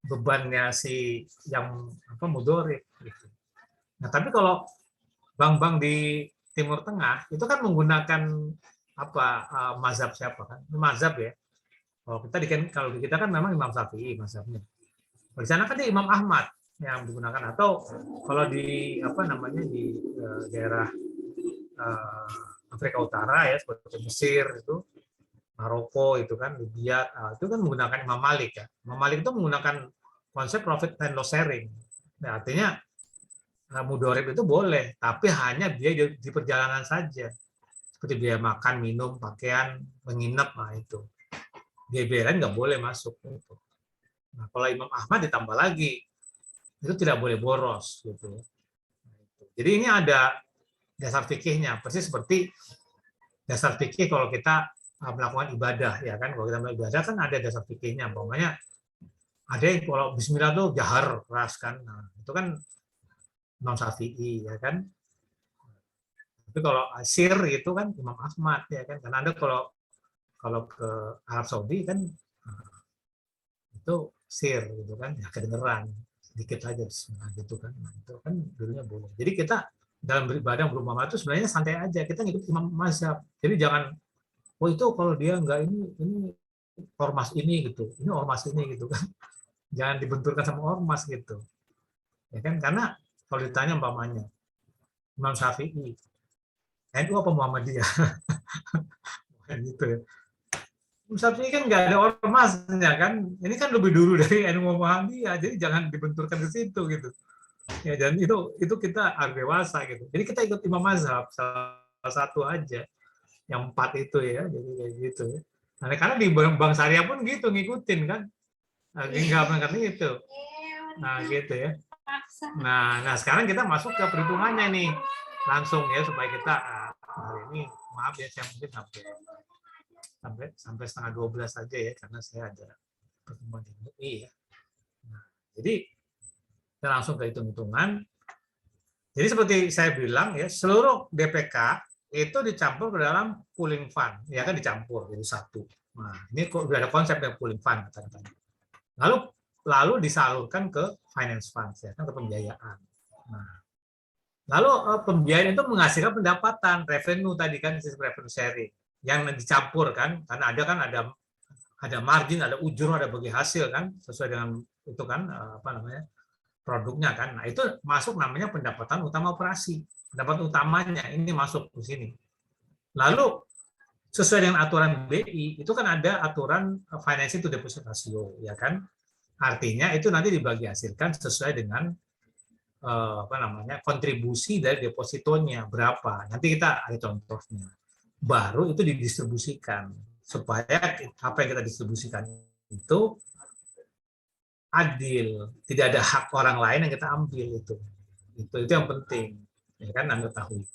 bebannya si yang mudharib gitu. Nah, tapi kalau bank-bank di Timur Tengah itu kan menggunakan mazhab siapa kan? Mazhab ya. Kalau di kita kan memang Imam Syafi'i mazhabnya. Di sana kan Imam Ahmad yang digunakan atau kalau di di daerah Afrika Utara ya seperti Mesir itu, Maroko itu kan, Libya itu kan menggunakan Imam Malik ya. Imam Malik itu menggunakan konsep profit and loss sharing. Nah, artinya mudharib itu boleh, tapi hanya biaya di perjalanan saja. Seperti biaya makan, minum, pakaian, menginap, nah itu. Biaya lain nggak boleh masuk. Gitu. Nah, kalau Imam Ahmad ditambah lagi, itu tidak boleh boros. Gitu. Jadi ini ada dasar fikihnya, persis seperti dasar fikih kalau kita melakukan ibadah, ya kan? Kalau kita melakukan ibadah kan ada dasar fikihnya, pokoknya ada yang kalau Bismillah tuh jahar keras kan, nah, itu kan Imam Syafi'i, ya kan? Tapi kalau sir itu kan Imam Ahmad, ya kan? Karena Anda kalau ke Arab Saudi kan itu sir gitu kan, ya kedengeran sedikit aja gitu kan. Nah, itu kan dulunya boleh. Jadi kita dalam beribadah berumah itu sebenarnya santai aja, kita ngikut imam mazhab. Jadi jangan itu kalau dia enggak ini ormas ini gitu, ini ormas ini gitu kan. Jangan dibenturkan sama ormas gitu. Ya kan karena kalau ditanya umpamanya Imam Syafi'i, NU apa Muhammadiyah? Kan gitu ya. Syafi'i kan nggak ada ormasnya kan, ini kan lebih dulu dari NU Muhammadiyah, jadi jangan dibenturkan ke situ gitu. Ya dan itu kita harus dewasa gitu. Jadi kita ikut imam mazhab salah satu aja, yang 4 itu ya, jadi kayak gitu. Nah, karena di Bank Syariah pun gitu ngikutin kan, nggak pernah itu. Nah gitu ya. Nah sekarang kita masuk ke perhitungannya nih langsung ya supaya kita hari ini maaf ya saya mungkin sampai sampai setengah 12 saja ya, karena saya ada pertemuan di UI ya. Nah, jadi kita langsung ke hitung-hitungan. Jadi seperti saya bilang ya, seluruh DPK itu dicampur ke dalam pooling fund, ya kan, dicampur jadi satu. Nah, ini udah ada konsep yang pooling fund katanya. Lalu disalurkan ke finance fund, ya kan, ke pembiayaan. Nah, lalu pembiayaan itu menghasilkan pendapatan, revenue tadi kan, sistem revenue sharing yang dicampur kan, karena ada margin, ada ujung, ada bagi hasil kan, sesuai dengan itu kan, apa namanya, produknya kan. Nah, itu masuk namanya pendapatan utama operasi. Pendapatan utamanya ini masuk ke sini. Lalu sesuai dengan aturan BI itu kan ada aturan financing to deposit ratio, ya kan? Artinya itu nanti dibagi hasilkan sesuai dengan apa namanya, kontribusi dari depositonya berapa. Nanti kita ada contohnya. Baru itu didistribusikan supaya apa yang kita distribusikan itu adil, tidak ada hak orang lain yang kita ambil itu yang penting, ya kan, Anda tahu.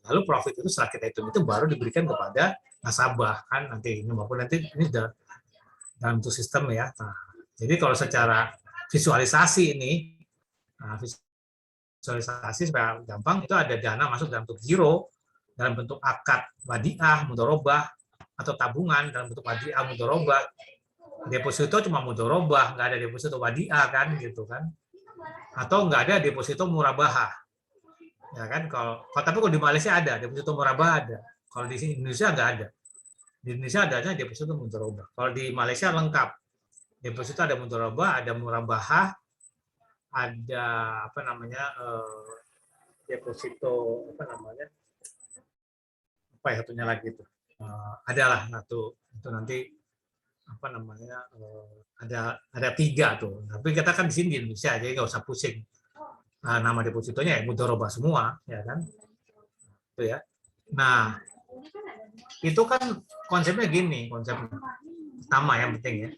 Lalu profit itu setelah kita hitung itu baru diberikan kepada nasabah kan, nanti ini maupun nanti ini dalam satu sistem ya. Nah, jadi kalau secara visualisasi ini, nah, visualisasi supaya gampang, itu ada dana masuk dalam bentuk giro, dalam bentuk akad wadiah, mudharabah, atau tabungan dalam bentuk wadiah, mudharabah. Deposito cuma mudharabah, nggak ada deposito wadiah kan, gitu kan, atau nggak ada deposito murabahah, ya kan. Tapi kalau di Malaysia ada deposito murabahah, ada. Kalau di Indonesia nggak ada. Di Indonesia adanya deposito mudharabah. Kalau di Malaysia lengkap, deposito ada mudharabah, ada murabahah, ada apa namanya, deposito apa namanya, apa ya satunya lagi itu, adalah satu itu nanti apa namanya, ada 3 tuh. Tapi kita kan di sini di Indonesia, jadi nggak usah pusing. Nama depositonya ya mudharabah semua, ya kan? Itu ya. Nah, itu kan konsepnya gini, konsep pertama yang penting ya.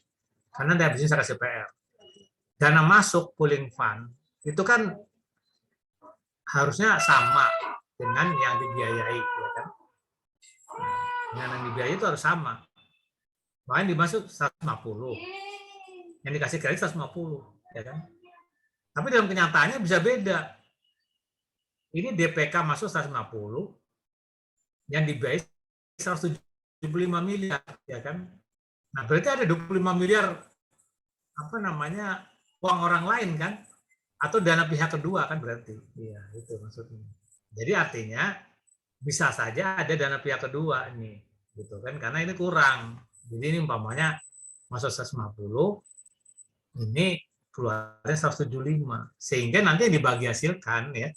Karena dari bisnis saya kasih PR. Dana masuk pooling fund itu kan harusnya sama dengan yang dibiayai, ya kan? Dengan yang dibiayai itu harus sama. Makanya dimasuk 150, yang dikasih kredit 150, ya kan? Tapi dalam kenyataannya bisa beda. Ini DPK masuk 150, yang dibiayai 175 miliar, ya kan? Nah, berarti ada 25 miliar apa namanya, uang orang lain kan? Atau dana pihak kedua kan berarti. Iya, itu maksudnya. Jadi artinya bisa saja ada dana pihak kedua nih, gitu kan? Karena ini kurang. Jadi ini umpamanya masuk 150, ini keluarnya 175, sehingga nanti yang dibagi hasilkan ya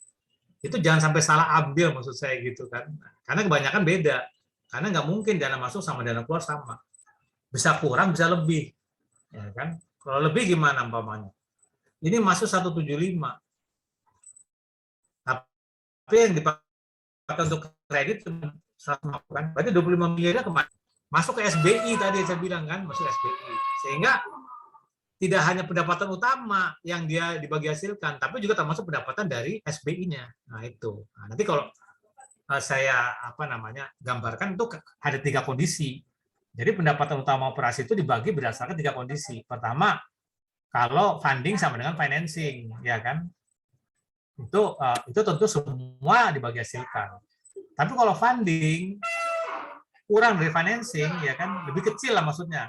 itu jangan sampai salah ambil, maksud saya gitu kan, karena kebanyakan beda, karena nggak mungkin dana masuk sama dana keluar sama, bisa kurang bisa lebih, ya kan. Kalau lebih gimana umpamanya, ini masuk 175, tapi yang dipakai untuk kredit 150 kan, berarti 25 miliarnya kemana? Masuk ke SBI tadi saya bilang kan, masuk SBI, sehingga tidak hanya pendapatan utama yang dia dibagi hasilkan, tapi juga termasuk pendapatan dari SBI-nya. Nah itu. Nah, nanti kalau saya apa namanya gambarkan itu ada 3 kondisi. Jadi pendapatan utama operasi itu dibagi berdasarkan 3 kondisi. Pertama, kalau funding sama dengan financing, ya kan? Itu tentu semua dibagi hasilkan. Tapi kalau funding kurang dari financing, ya kan, lebih kecil lah maksudnya.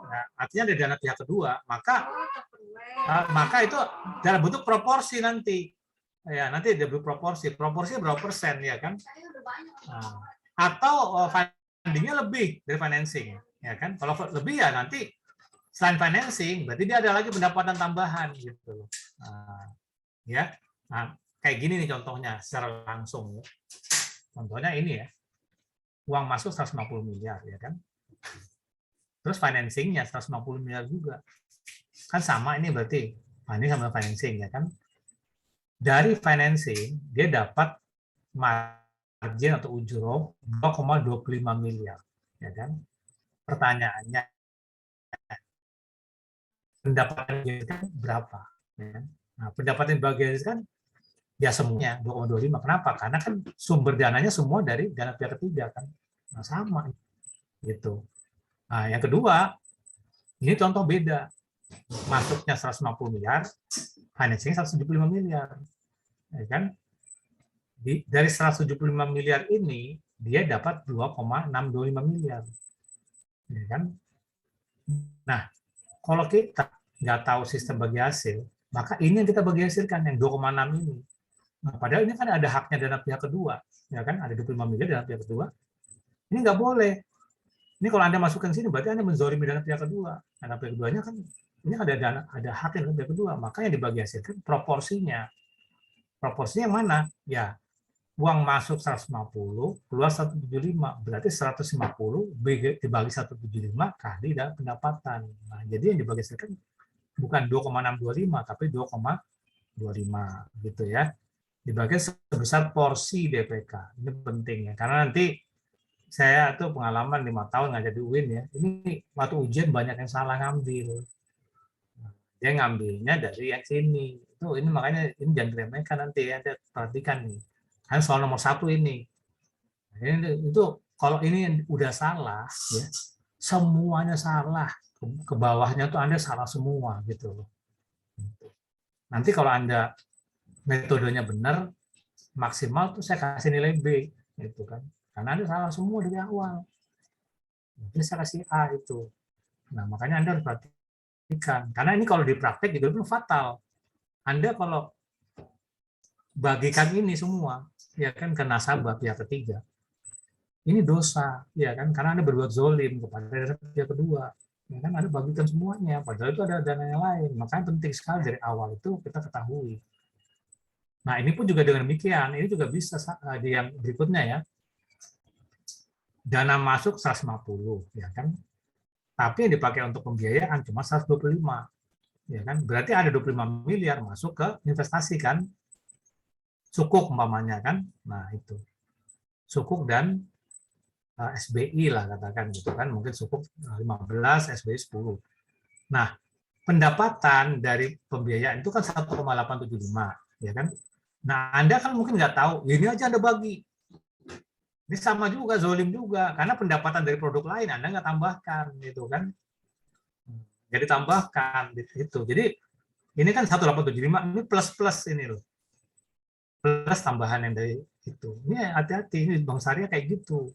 Nah, artinya ada dana pihak kedua, maka itu dalam bentuk proporsi nanti, ya nanti ada proporsi berapa persen, ya kan? Nah, atau fundingnya lebih dari financing, ya kan? Kalau lebih ya nanti selain financing, berarti dia ada lagi pendapatan tambahan gitu. Nah, ya, nah kayak gini nih contohnya secara langsung. Ya. Contohnya ini ya, uang masuk 150 miliar, ya kan? Terus financingnya 150 miliar juga. Kan sama ini berarti, ini sama financing, ya kan? Dari financing, dia dapat margin atau ujuro 2,25 miliar, ya kan? Pertanyaannya, pendapatan kan berapa? Ya kan? Nah, pendapatan bagian kan ya semuanya 2,25. Kenapa? Karena kan sumber dananya semua dari dana pihak ketiga kan. Nah, sama. gitu. Nah, yang kedua, ini contoh beda. Masuknya 150 miliar, financing 175 miliar. Ya kan? Dari 175 miliar ini, dia dapat 2,625 miliar. Ya kan? Nah, kalau kita nggak tahu sistem bagi hasil, maka ini yang kita bagi hasilkan, yang 2,6 ini. Nah, padahal ini kan ada haknya dana pihak kedua. Ya kan? Ada 25 miliar dana pihak kedua. Ini nggak boleh. Ini kalau Anda masukkan sini, berarti Anda menzolimi dana pihak kedua. Dana pihak keduanya kan, ini ada hak yang pihak kedua. Maka yang dibagi hasilkan proporsinya. Proporsinya yang mana? Ya, uang masuk 150, keluar 175. Berarti 150 dibagi 175 kali pendapatan. Nah, jadi yang dibagi hasilkan bukan 2,625, tapi 2,25 gitu ya. Dibagi sebesar porsi DPK. Ini penting ya, karena nanti saya tuh pengalaman 5 tahun ngajar di UIN ya. Ini waktu ujian banyak yang salah ngambil. Dia ngambilnya dari yang sini. Itu ini makanya ini jangan diremehkan nanti ya. Anda perhatikan nih. Kan soal nomor 1 ini. Itu kalau ini udah salah ya, semuanya salah. Ke bawahnya tuh Anda salah semua gitu. Nanti kalau Anda metodenya benar, maksimal tuh saya kasih nilai B gitu kan. Karena Anda salah semua dari awal. Jadi saya kasih A itu. Nah, makanya Anda harus perhatikan. Karena ini kalau di praktek juga itu fatal. Anda kalau bagikan ini semua, ya kan ke nasabah pihak ketiga, ini dosa, ya kan? Karena Anda berbuat zolim kepada pihak kedua. Ya kan, Anda bagikan semuanya, padahal itu ada dana yang lain. Makanya penting sekali dari awal itu kita ketahui. Nah, ini pun juga dengan demikian, ini juga bisa di yang berikutnya ya. Dana masuk 150, ya kan? Tapi yang dipakai untuk pembiayaan cuma 125. Ya kan? Berarti ada 25 miliar masuk ke investasi kan? Sukuk umpamanya kan? Nah, itu. Sukuk dan SBI lah katakan gitu kan, mungkin sukuk 15, SBI 10. Nah, pendapatan dari pembiayaan itu kan 1,875, ya kan? Nah, Anda kan mungkin nggak tahu, ini aja Anda bagi. Ini sama juga, zolim juga, karena pendapatan dari produk lain Anda nggak tambahkan, gitu kan? Jadi tambahkan, gitu. Jadi ini kan 1,875, ini plus-plus ini loh. Plus tambahan yang dari itu. Ini hati-hati, ini Bank Syariah kayak gitu.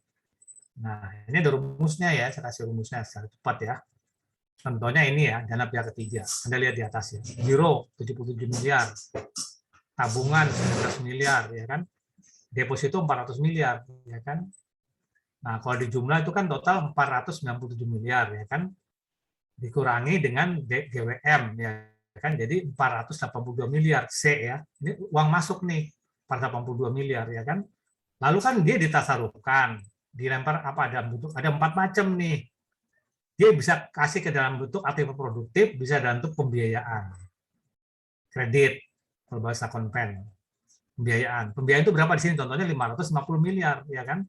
Nah, ini ada rumusnya ya, saya kasih rumusnya secara cepat ya. Contohnya ini ya, dana pihak ketiga. Anda lihat di atas ya. Giro 77 miliar, tabungan 19 miliar, ya kan? Deposito 400 miliar, ya kan? Nah, kalau di jumlah itu kan total 497 miliar, ya kan? Dikurangi dengan GWM, ya kan? Jadi 482 miliar C ya. Ini uang masuk nih, 482 miliar, ya kan? Lalu kan dia ditasarufkan, dilempar apa ada bentuk, ada 4 macam nih. Dia bisa kasih ke dalam bentuk aktif produktif, bisa dalam bentuk pembiayaan. Kredit, kalau bahasa konven. Pembiayaan. Pembiayaan itu berapa di sini? Contohnya 550 miliar, ya kan?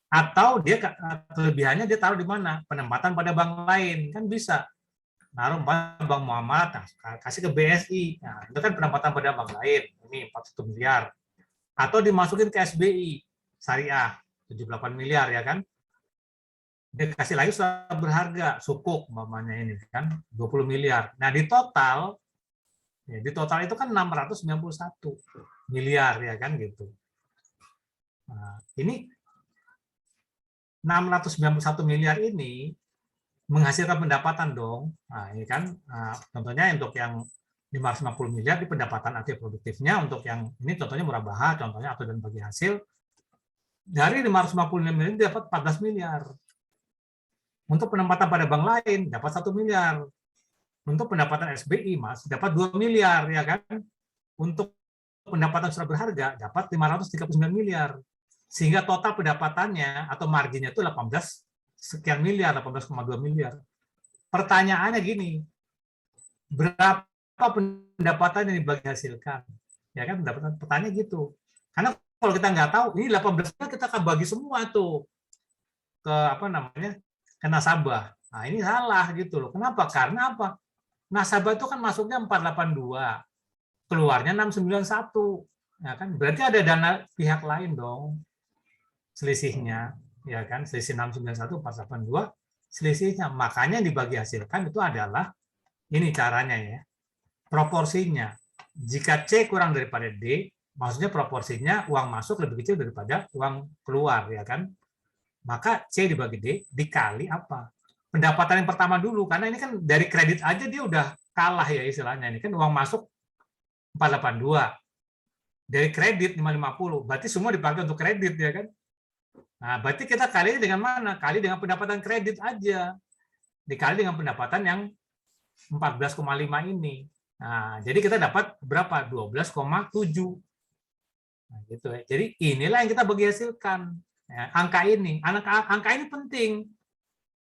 Atau dia kelebihannya dia taruh di mana? Penempatan pada bank lain, kan bisa. Naruh bank muamalat, nah, kasih ke BSI. Nah, itu kan penempatan pada bank lain. Ini 41 miliar. Atau dimasukin ke SBI, syariah, 78 miliar, ya kan? Dia kasih lagi sudah berharga, sukuk umpamanya ini kan 20 miliar. Nah, di total itu kan 691 miliar ya kan gitu. Nah, ini 691 miliar ini menghasilkan pendapatan dong. Nah, ini kan contohnya untuk yang 550 miliar di pendapatan aktif produktifnya, untuk yang ini contohnya murabahah, contohnya atau dan bagi hasil dari 550 miliar ini dapat 14 miliar. Untuk penempatan pada bank lain dapat 1 miliar. Untuk pendapatan SBI Mas dapat 2 miliar ya kan. Untuk pendapatan surat berharga dapat 539 miliar. Sehingga total pendapatannya atau marginnya itu 18 sekian miliar, 18,2 miliar. Pertanyaannya gini, berapa pendapatan yang dibagi hasilkan? Ya kan, pendapatan pertanyaan gitu. Karena kalau kita nggak tahu, ini 18 kita akan bagi semua tuh ke apa namanya? Ke nasabah. Nah, ini salah gitu loh. Kenapa? Karena apa? Nasabah itu kan masuknya 482, keluarnya 691. Ya kan? Berarti ada dana pihak lain dong selisihnya. ya kan, selisih 691 482 selisihnya. Makanya yang dibagi hasilkan itu adalah ini caranya ya, proporsinya. Jika C kurang daripada D, maksudnya proporsinya uang masuk lebih kecil daripada uang keluar, ya kan? Maka C dibagi D dikali apa? Pendapatan yang pertama dulu, karena ini kan dari kredit aja dia udah kalah ya istilahnya. Ini kan uang masuk 482, dari kredit 550, berarti semua dipakai untuk kredit ya kan? Nah, berarti kita kali dengan mana? Kali dengan pendapatan kredit aja. Dikali dengan pendapatan yang 14,5 ini. Nah, jadi kita dapat berapa? 12,7. Nah, gitu ya. Jadi inilah yang kita bagi hasilkan. Ya, angka ini. Angka ini penting.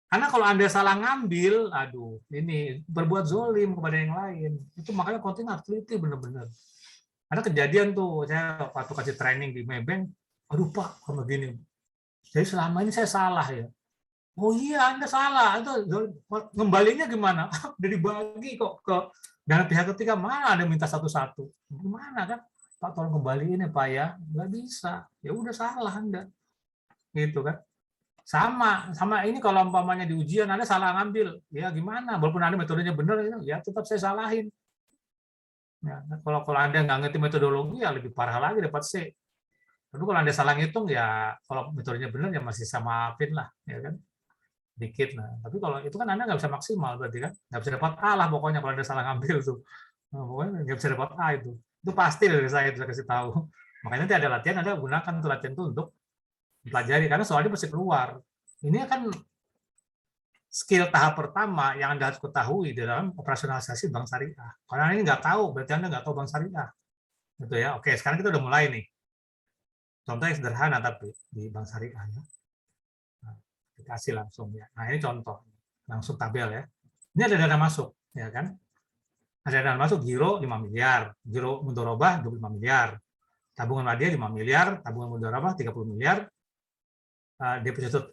Karena kalau Anda salah ngambil, aduh, ini berbuat zolim kepada yang lain. Itu makanya konten harus teliti benar-benar. Karena kejadian tuh, saya waktu kasih training di Maybank, aduh Pak, kalau begini. Jadi selama ini saya salah ya. Oh iya, Anda salah. Itu ngembalinya gimana? Udah dibagi kok ke dana pihak ketiga, mana ada minta satu-satu. Gimana kan? Pak, tolong kembaliin ya Pak ya. Nggak bisa. Ya udah salah Anda. Gitu kan. Sama ini kalau umpamanya di ujian Anda salah ngambil. Ya gimana? Walaupun Anda metodenya benar, ya tetap saya salahin. Ya, kalau Anda nggak ngerti metodologi, ya lebih parah lagi dapat C. Tapi kalau Anda salah ngitung, ya kalau metodenya benar, ya masih sama maafin lah. Ya kan? Dikit. Nah, tapi kalau itu kan Anda nggak bisa maksimal berarti kan, nggak bisa dapat A lah pokoknya kalau Anda salah ngambil tuh. Nah, pokoknya nggak bisa dapat A itu. Itu pasti dari saya itu kasih tahu. Makanya nanti ada latihan, Anda gunakan tuh latihan itu untuk pelajari karena soalnya pasti keluar. Ini kan skill tahap pertama yang Anda harus ketahui dalam operasionalisasi bank syariah. Kalau Anda ini nggak tahu, berarti Anda nggak tahu bank syariah. Gitu ya. Oke, sekarang kita udah mulai nih. Contohnya sederhana tapi di bank syariah ya. Dikasih langsung ya. Nah, ini contoh. Langsung tabel ya. Ini ada dana masuk, ya kan? Ada dana masuk giro 5 miliar, giro mudharabah 25 miliar. Tabungan hadiah 5 miliar, tabungan mudharabah 30 miliar.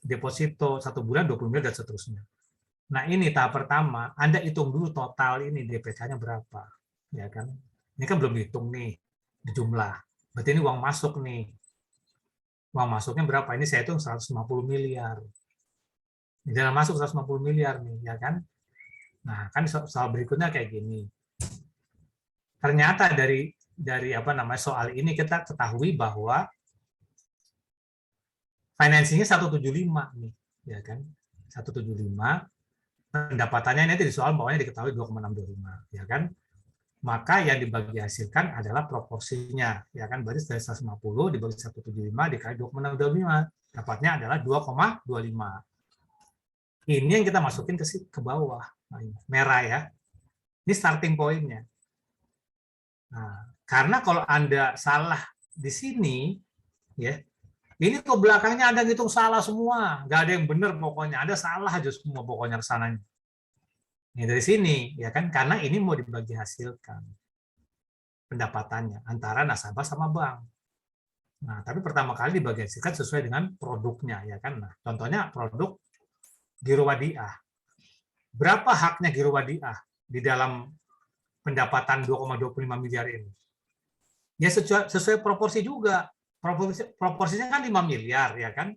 Deposito 1 bulan 20 miliar dan seterusnya. Nah, ini tahap pertama, Anda hitung dulu total ini DPK-nya berapa, ya kan? Ini kan belum dihitung nih di jumlah. Berarti ini uang masuk nih. Uang masuknya berapa? Ini saya hitung 150 miliar. Di dalam masuk 150 miliar nih, ya kan? Nah, kan soal berikutnya kayak gini. Ternyata dari soal ini kita ketahui bahwa financingnya 175 nih, ya kan? 175, pendapatannya nanti di soal bawahnya diketahui 2,625, ya kan? Maka yang dibagi hasilkan adalah proporsinya, ya kan? Berarti dari 150 dibagi 175 dikali 2,625, dapatnya adalah 2,25. Ini yang kita masukin ke bawah, nah, merah ya. Ini starting point-nya. Nah, karena kalau Anda salah di sini, ya, ini ke belakangnya Anda ngitung salah semua, nggak ada yang benar pokoknya, Anda salah aja semua pokoknya kesananya. Ini dari sini, ya kan? Karena ini mau dibagi hasilkan pendapatannya antara nasabah sama bank. Nah, tapi pertama kali dibagi hasilkan sesuai dengan produknya, ya kan? Nah, contohnya produk giro wadiah. Berapa haknya giro wadiah di dalam pendapatan 2,25 miliar ini? Ya sesuai proporsi juga. Proporsinya kan 5 miliar, ya kan?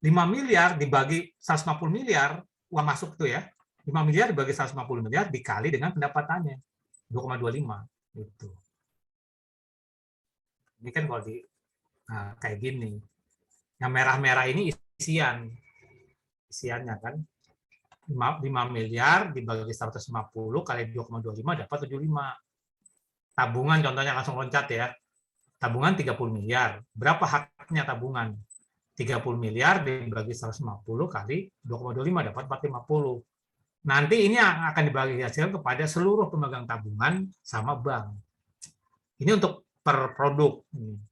5 miliar dibagi 150 miliar, uang masuk tuh ya. 5 miliar dibagi 150 miliar dikali dengan pendapatannya. 2,25. Gitu. Ini kan kalau kayak gini. Yang merah-merah ini isiannya kan. 5 miliar dibagi 150 kali 2,25 dapat 75. Tabungan contohnya langsung loncat ya. Tabungan 30 miliar. Berapa haknya tabungan? 30 miliar dibagi 150 kali 2,25 dapat 450. Nanti ini akan dibagi hasil kepada seluruh pemegang tabungan sama bank. Ini untuk per produk.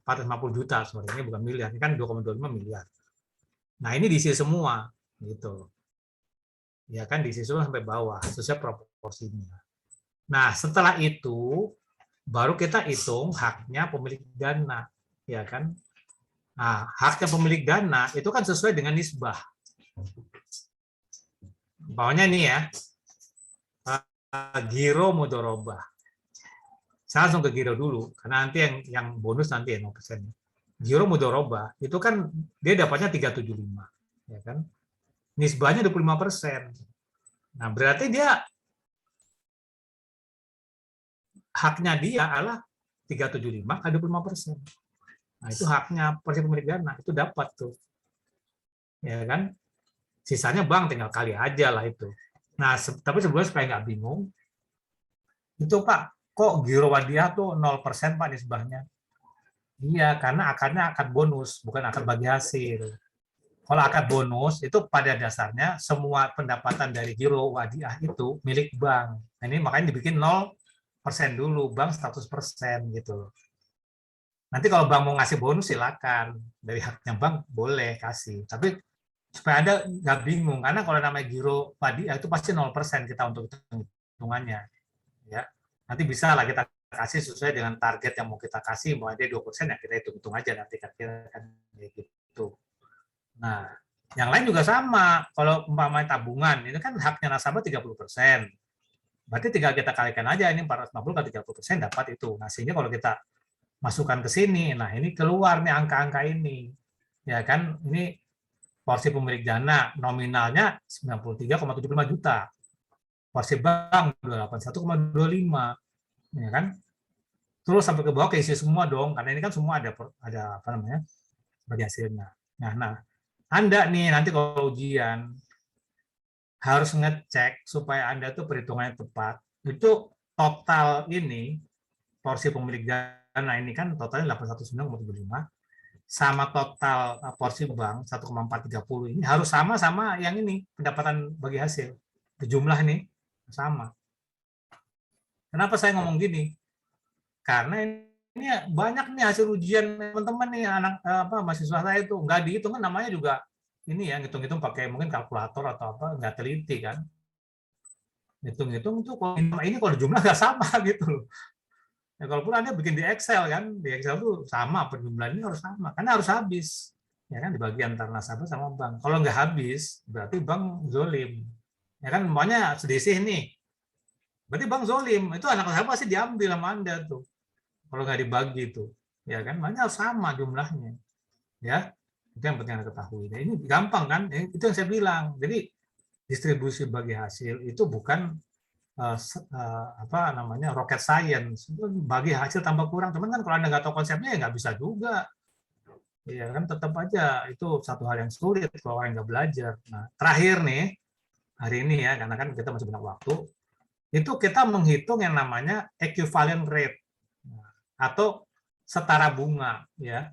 450 juta, sebenarnya bukan miliar. Ini kan 2,25 miliar. Nah, ini diisi semua. Gitu. Ya kan diisi semua sampai bawah, sesuai proporsinya. Nah, setelah itu, baru kita hitung haknya pemilik dana. Ya kan? Nah, haknya pemilik dana itu kan sesuai dengan nisbah. Bawahnya nih ya, giro mudharabah. Saya langsung ke giro dulu, karena nanti yang bonus nanti ya 0%. Giro mudharabah itu kan dia dapatnya 375. ya kan? Nisbahnya 25%. Nah, berarti haknya dia adalah 375 kali 25%. Nah, itu haknya porsi pemilik dana, itu dapat tuh. Ya kan? Sisanya bank tinggal kali aja lah itu. Nah, tapi sebelumnya supaya nggak bingung, itu Pak, kok giro wadiah tuh 0% Pak nisbahnya? Iya, karena akadnya akad bonus, bukan akad bagi hasil. Kalau akad bonus, itu pada dasarnya semua pendapatan dari giro wadiah itu milik bank. Nah, ini makanya dibikin 0% dulu, bank 100% gitu. Nanti kalau bank mau ngasih bonus silakan, dari haknya bank boleh kasih. Tapi supaya Anda nggak bingung, karena kalau namanya giro wadiah itu pasti 0% kita untuk hitungannya. Ya. Nanti bisa lah kita kasih sesuai dengan target yang mau kita kasih, mau ada 2% ya kita hitung-hitung aja nanti kan gitu. Nah, yang lain juga sama. Kalau umpamanya tabungan, ini kan haknya nasabah 30%. Berarti tinggal kita kalikan aja ini 450 kali 30% dapat itu. Nah, sehingga kalau kita masukkan ke sini, nah ini keluar nih angka-angka ini. Ya kan, ini porsi pemilik dana nominalnya 93,75 juta. Porsi bank 281,25, ya kan? Terus sampai ke bawah keisi semua dong, karena ini kan semua ada apa namanya? Bagi hasilnya. Nah, Anda nih nanti kalau ujian harus ngecek supaya Anda tuh perhitungannya tepat. Itu total ini porsi pemilik dana ini kan totalnya 819,75 sama total porsi bank 1,430 ini harus sama yang ini pendapatan bagi hasil. Jumlah ini sama. Kenapa saya ngomong gini? Karena ini banyak nih hasil ujian teman-teman nih anak mahasiswa saya itu nggak dihitung kan namanya juga ini ya ngitung-ngitung pakai mungkin kalkulator atau apa nggak teliti kan. Hitung-hitung itu kalau ini kalau jumlah nggak sama gitu loh. Ya, kalaupun Anda bikin di Excel kan, di Excel tuh sama penjumlahan ini harus sama, karena harus habis. Ya kan dibagi antara nasabah sama bank. Kalau nggak habis, berarti bank zolim. Ya kan semuanya sedisih nih. Berarti bank zolim. Itu anak nasabah pasti diambil sama Anda tuh. Kalau nggak dibagi itu. Ya kan, makanya harus sama jumlahnya. Ya, itu yang penting Anda ketahui. Nah, ini gampang kan? Itu yang saya bilang. Jadi distribusi bagi hasil itu bukan apa namanya rocket science, bagi hasil tambah kurang, cuman kan kalau Anda nggak tahu konsepnya ya nggak bisa juga, ya kan tetap aja itu satu hal yang sulit kalau orang nggak belajar. Nah terakhir nih hari ini ya karena kan kita masih banyak waktu, itu kita menghitung yang namanya equivalent rate atau setara bunga ya.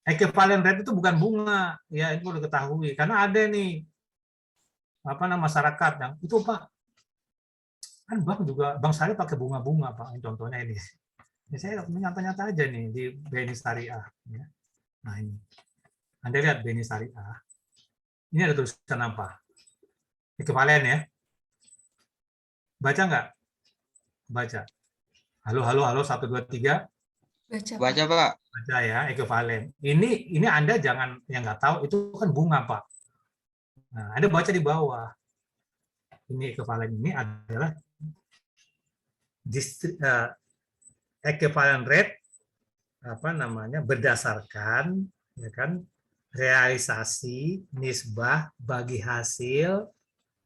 Equivalent rate itu bukan bunga ya, itu perlu diketahui karena ada nih apa namanya masyarakat yang itu Pak kan bank saya pakai bunga-bunga Pak, contohnya ini. Ya, saya nyata-nyata aja nih di BNI Syariah. Ya. Nah ini, Anda lihat BNI Syariah. Ini ada tulisan apa? Ekivalen ya. Baca nggak? Baca. Halo, halo, halo, 1, 2, 3. Baca, Pak. Baca ya, ekivalen. Ini Anda jangan, yang nggak tahu, itu kan bunga, Pak. Nah, Anda baca di bawah. Ini ekivalen ini adalah equivalent rate apa namanya berdasarkan ya kan realisasi nisbah bagi hasil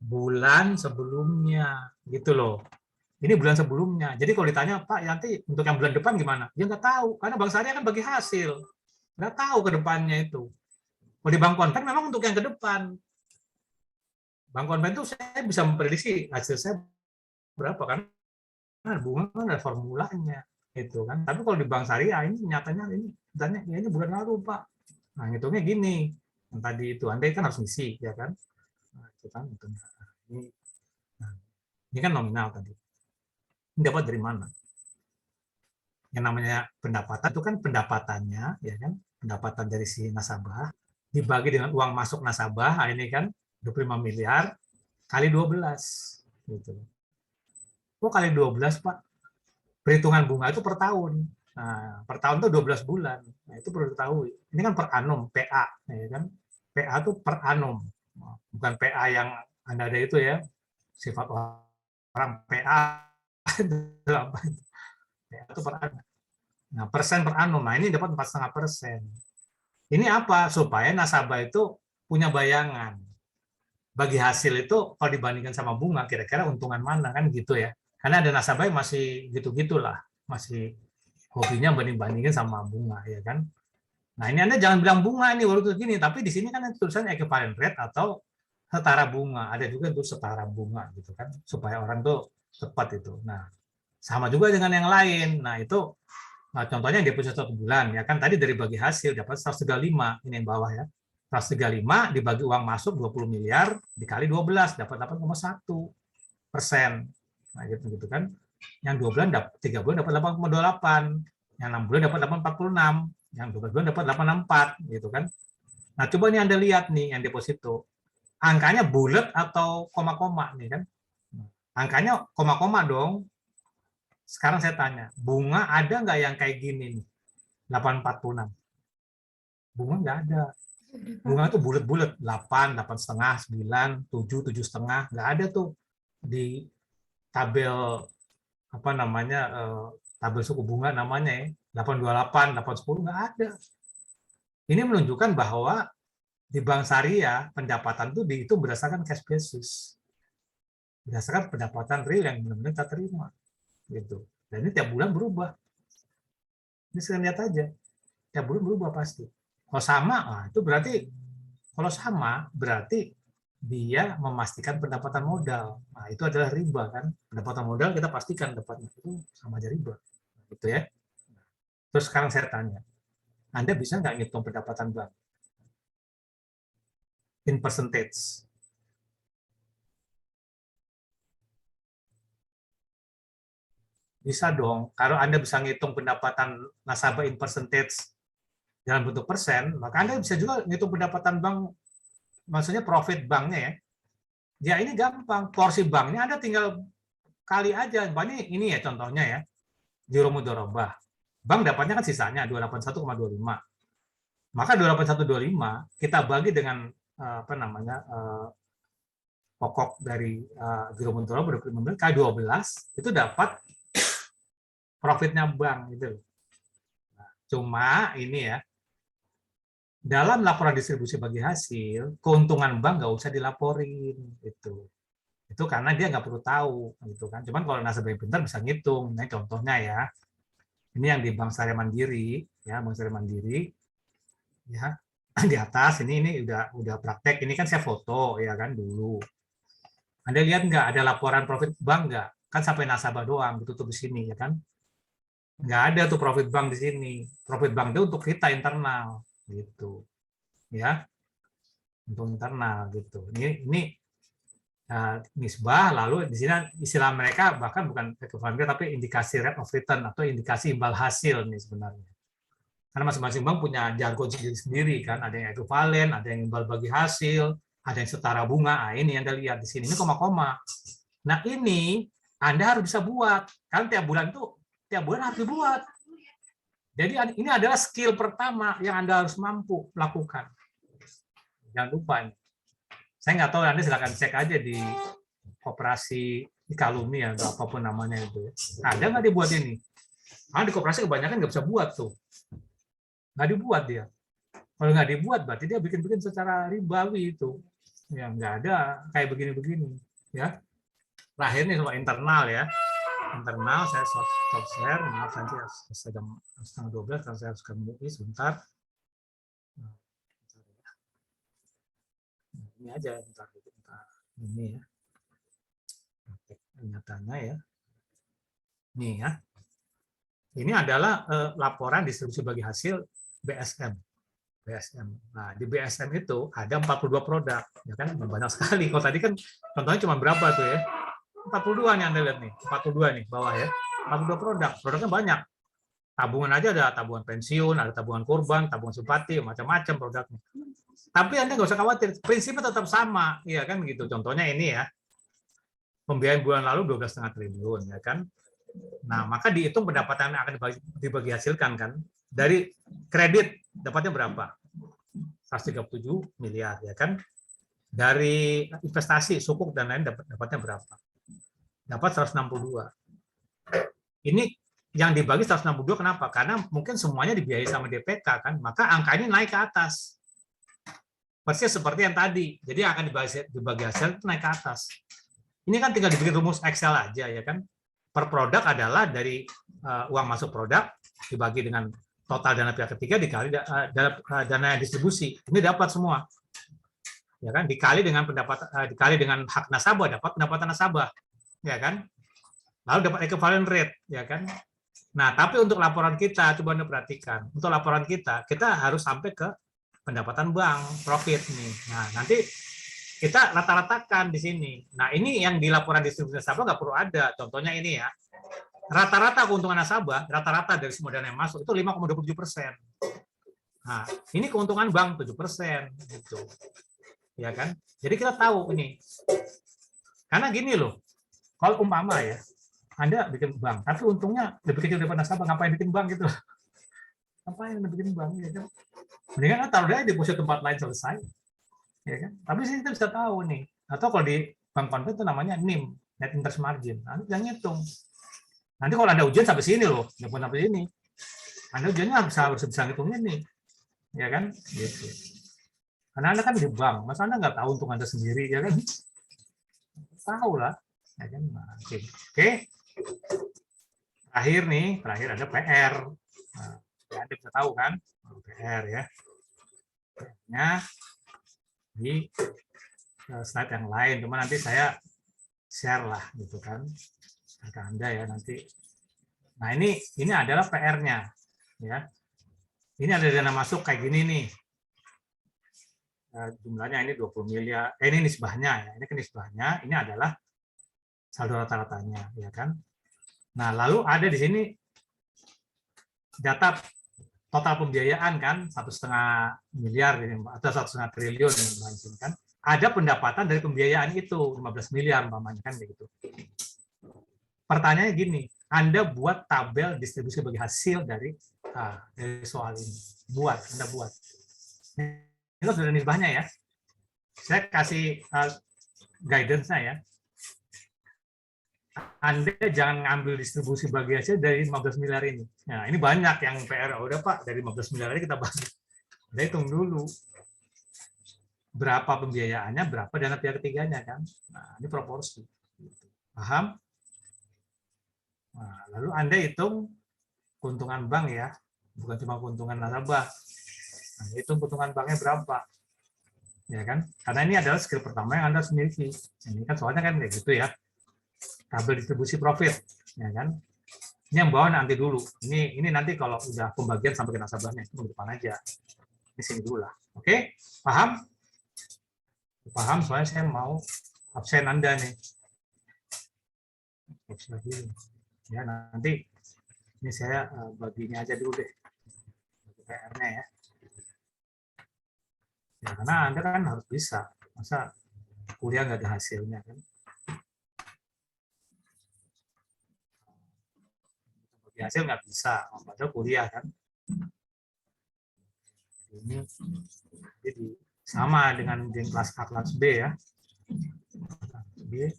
bulan sebelumnya gitu loh. Ini bulan sebelumnya. Jadi kalau ditanya Pak nanti untuk yang bulan depan gimana? Ya nggak tahu karena Bank Syariah kan bagi hasil, nggak tahu ke depannya itu. Kalau di Bank Konven memang untuk yang ke depan. Bank Konven itu saya bisa memprediksi hasil saya berapa kan? Nah, bunga kan ada formulanya itu kan. Tapi kalau di Bank Syariah ini nyatanya ini tanya ya ini bulan lalu Pak. Nah, hitungnya gini. Yang tadi itu Anda kan harus ngisi ya kan. Nah, itu kan hitungnya. Nah, ini kan nominal tadi. Ini dapat dari mana? Yang namanya pendapatan itu kan pendapatannya ya kan, pendapatan dari si nasabah dibagi dengan uang masuk nasabah. Nah, ini kan 25 miliar kali 12 gitu. Oh, kali 12 Pak. Perhitungan bunga itu per tahun. Nah, per tahun itu 12 bulan. Nah, itu perlu diketahui. Ini kan per annum, PA, ya kan? PA itu per annum. Bukan PA yang Anda ada itu ya. Sifat orang PA PA itu per annum. Nah, persen per annum. Nah, ini dapat 4,5%. Ini apa? Supaya nasabah itu punya bayangan bagi hasil itu kalau dibandingkan sama bunga kira-kira untungan mana kan gitu ya. Karena ada nasabah yang masih gitu-gitulah, masih hobinya banding-bandingin sama bunga ya kan. Nah, ini Anda jangan bilang bunga ini baru gini, tapi di sini kan tulisannya equivalent rate atau setara bunga. Ada juga untuk setara bunga gitu kan, supaya orang tuh tepat itu. Nah, sama juga dengan yang lain. Nah, itu contohnya yang deposito 1 bulan ya kan tadi dari bagi hasil dapat 135 ini yang bawah ya. 135 dibagi uang masuk 20 miliar dikali 12 dapat 8,1%. Nah, gitu kan. Yang 2 bulan dapat 3 bulan dapat 8,28, yang 6 bulan dapat 8,46, yang 12 bulan dapat 8,64 gitu kan. Nah, coba nih Anda lihat nih yang deposito. Angkanya bulat atau koma-koma nih kan? Angkanya koma-koma dong. Sekarang saya tanya, bunga ada nggak yang kayak gini nih? 8,46. Bunga nggak ada. Bunga itu bulat-bulat, 8, 8,5, 9, 7, 7,5, nggak ada tuh di tabel apa namanya tabel suku bunga namanya ya 828, 810 nggak ada. Ini menunjukkan bahwa di bank syariah pendapatan itu dihitung berdasarkan cash basis, berdasarkan pendapatan real yang benar-benar kita terima, gitu. Dan ini tiap bulan berubah. Ini saya lihat aja, tiap bulan berubah pasti. Kalau sama, nah itu berarti kalau sama berarti dia memastikan pendapatan modal. Nah, itu adalah riba kan. Pendapatan modal kita pastikan dapatnya itu sama aja riba. Gitu ya. Terus sekarang saya tanya, Anda bisa nggak ngitung pendapatan bank? In percentage. Bisa dong. Kalau Anda bisa ngitung pendapatan nasabah in percentage dalam bentuk persen, maka Anda bisa juga ngitung pendapatan bank, maksudnya profit banknya ya. Ya ini gampang, porsi banknya Anda tinggal kali aja. Ini ya contohnya ya, juru mudharabah. Bank dapatnya kan sisanya 281,25. Maka 281,25 kita bagi dengan apa namanya pokok dari juru mudharabah 25 kali 12 itu dapat profitnya bank gitu. Nah, cuma ini ya, dalam laporan distribusi bagi hasil, keuntungan bank nggak usah dilaporin gitu. Itu karena dia nggak perlu tahu gitu kan. Cuman kalau nasabah yang pintar bisa ngitung. Nah, contohnya ya, ini yang di Bank Syariah Mandiri, ya Bank Syariah Mandiri, ya di atas ini udah praktek. Ini kan saya foto ya kan dulu. Anda lihat nggak ada laporan profit bank nggak? Kan sampai nasabah doang ditutup di sini ya kan. Nggak ada tuh profit bank di sini. Profit bank itu untuk kita internal gitu ya, untuk internal gitu. Ini nisbah, lalu di sini istilah mereka bahkan bukan equivalent tapi indikasi rate of return atau indikasi imbal hasil nih sebenarnya. Karena masing-masing bank punya jargon sendiri kan, ada yang equivalent, ada yang imbal bagi hasil, ada yang setara bunga. Nah, ini Anda lihat di sini ini koma-koma. Nah, ini Anda harus bisa buat. Kan tiap bulan harus dibuat. Jadi ini adalah skill pertama yang Anda harus mampu lakukan. Jangan lupa. Saya nggak tahu, Anda silakan cek aja di koperasi Ikalumi atau apapun namanya itu. Ada nggak dibuat ini? Karena di koperasi kebanyakan nggak bisa buat tuh. Nggak dibuat dia. Kalau nggak dibuat, berarti dia bikin-bikin secara ribawi itu. Ya nggak ada kayak begini-begini. Ya. Terakhir nih soal internal ya. Internal saya stop share, maaf nanti setengah 12 kalau saya harus ke MUI sebentar. Ini aja bentar ini ya. Nyatanya ya. Nih ya. Ini adalah laporan distribusi bagi hasil BSM. Nah, di BSM itu ada 42 produk, ya kan? Banyak sekali. Kalau tadi kan contohnya cuma berapa tuh ya? 42 nih Anda lihat nih, 42 nih bawah ya. 42 produk, produknya banyak. Tabungan aja ada tabungan pensiun, ada tabungan kurban, tabungan simpati, macam-macam produknya. Tapi Anda nggak usah khawatir, prinsipnya tetap sama, ya kan gitu. Contohnya ini ya, pembiayaan bulan lalu 12,5 triliun, ya kan. Nah, maka dihitung pendapatan yang akan dibagi hasilkan kan. Dari kredit dapatnya berapa? 137 miliar, ya kan. Dari investasi, sukuk dan lain dapatnya berapa? Dapat 162. Ini yang dibagi 162 kenapa? Karena mungkin semuanya dibiayai sama DPK kan, maka angka ini naik ke atas. persis seperti yang tadi. Jadi akan dibagi hasil itu naik ke atas. Ini kan tinggal dibikin rumus Excel aja ya kan. Per produk adalah dari uang masuk produk dibagi dengan total dana pihak ketiga dikali dana distribusi. Ini dapat semua. Ya kan, dikali dengan dikali dengan hak nasabah dapat pendapatan nasabah. Ya kan? Lalu dapat equivalent rate, ya kan? Nah, tapi untuk laporan kita, coba Anda perhatikan. Untuk laporan kita harus sampai ke pendapatan bank, profit nih. Nah, nanti kita rata-ratakan di sini. Nah, ini yang di laporan distribusi nasabah nggak perlu ada. Contohnya ini ya. Rata-rata keuntungan nasabah, rata-rata dari semua dana yang masuk itu 5,27%. Nah, ini keuntungan bank 7%. Gitu. Ya kan? Jadi kita tahu ini. Karena gini loh, kalau umpama ya, Anda bikin bank, tapi untungnya lebih kecil daripada nasabah, ngapain bikin bank gitu? Ngapain bikin bank? Ya kan? Mendingan taruh aja di deposit tempat lain selesai. Ya kan? Tapi sih kita bisa tahu nih. Atau kalau di bank konven itu namanya NIM, net interest margin. Nanti jangan ngitung. Nanti kalau Anda ujian sampai sini loh, jangan sampai sini. Anda ujiannya harus bisa ngitung ini. Ya kan? Gitu. Karena Anda kan di bank, masa Anda nggak tahu untung Anda sendiri, ya kan? Tahu lah. Ya kan? Nah, oke. Terakhir ada PR. Nah, ya, Anda bisa tahu kan? PR ya. PR-nya di slide yang lain, cuma nanti saya share lah gitu kan ke Anda ya nanti. Nah, ini adalah PR-nya ya. Ini ada dana masuk kayak gini nih. Jumlahnya ini 20 miliar. Ini nisbahnya ya. Ini kan nisbahnya, ini adalah saldo rata-ratanya ya kan. Nah, lalu ada di sini data total pembiayaan kan 1,5 miliar atau 1,5 triliun kan. Ada pendapatan dari pembiayaan itu 15 miliar umpamanya kan begitu. Pertanyaannya gini, Anda buat tabel distribusi bagi hasil dari soal ini. Anda buat. Ini sudah nisbahnya ya. Saya kasih guidance-nya ya. Anda jangan ngambil distribusi bagi hasil dari 15 miliar ini. Nah, ini banyak yang PR. Udah Pak, dari 15 miliar ini kita bagi. Kita hitung dulu. Berapa pembiayaannya, berapa dana pihak ketiganya kan. Nah, ini proporsi. Paham? Nah, lalu Anda hitung keuntungan bank ya, bukan cuma keuntungan nasabah. Nah, hitung keuntungan banknya berapa. Ya kan? Karena ini adalah skill pertama yang Anda harus miliki. Ini kan soalnya kan kayak gitu ya. Tabel distribusi profit, ya kan? Ini yang bawah nanti dulu. Ini nanti kalau udah pembagian sampai ke nasabahnya, itu depan aja. Di sini dulu lah. Oke? Paham? Paham, soalnya saya mau absen Anda nih. Ya, nanti ini saya baginya aja dulu deh. PR-nya ya. Ya, karena Anda kan harus bisa. Masa kuliah nggak ada hasilnya kan? Bagi hasil nggak bisa, padahal kuliah kan. Ini jadi sama dengan kelas A, kelas B ya. B.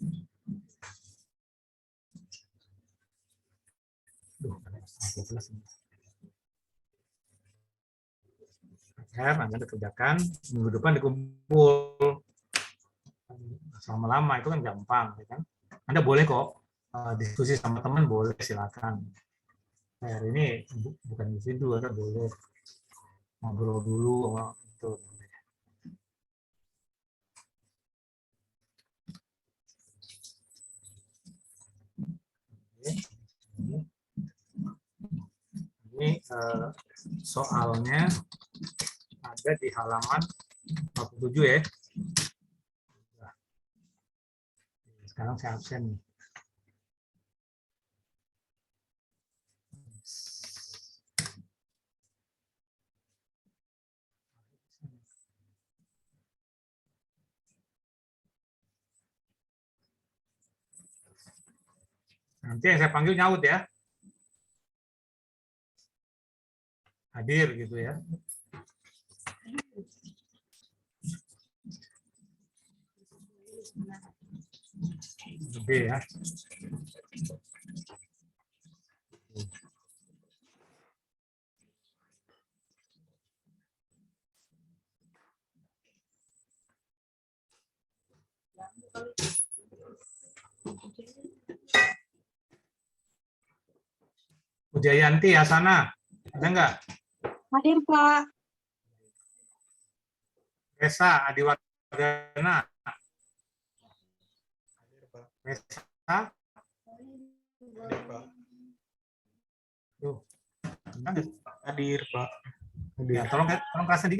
Anda dikerjakan, minggu depan dikumpul. Lama-lama itu kan gampang, ya kan? Anda boleh kok diskusi sama teman, boleh silakan. PR ini bukan di situ, Anda boleh ngobrol dulu itu. Ini soalnya ada di halaman 47 ya. Sekarang saya absen nih. Nanti yang saya panggil nyaut ya. Hadir gitu ya. Oke ya. Ujayanti, Asana, ada nggak? Hadir, Pak. Resa, Adiwardana. Resa. Tuh. Hadir, Pak. Ya, tolong keras sedikit.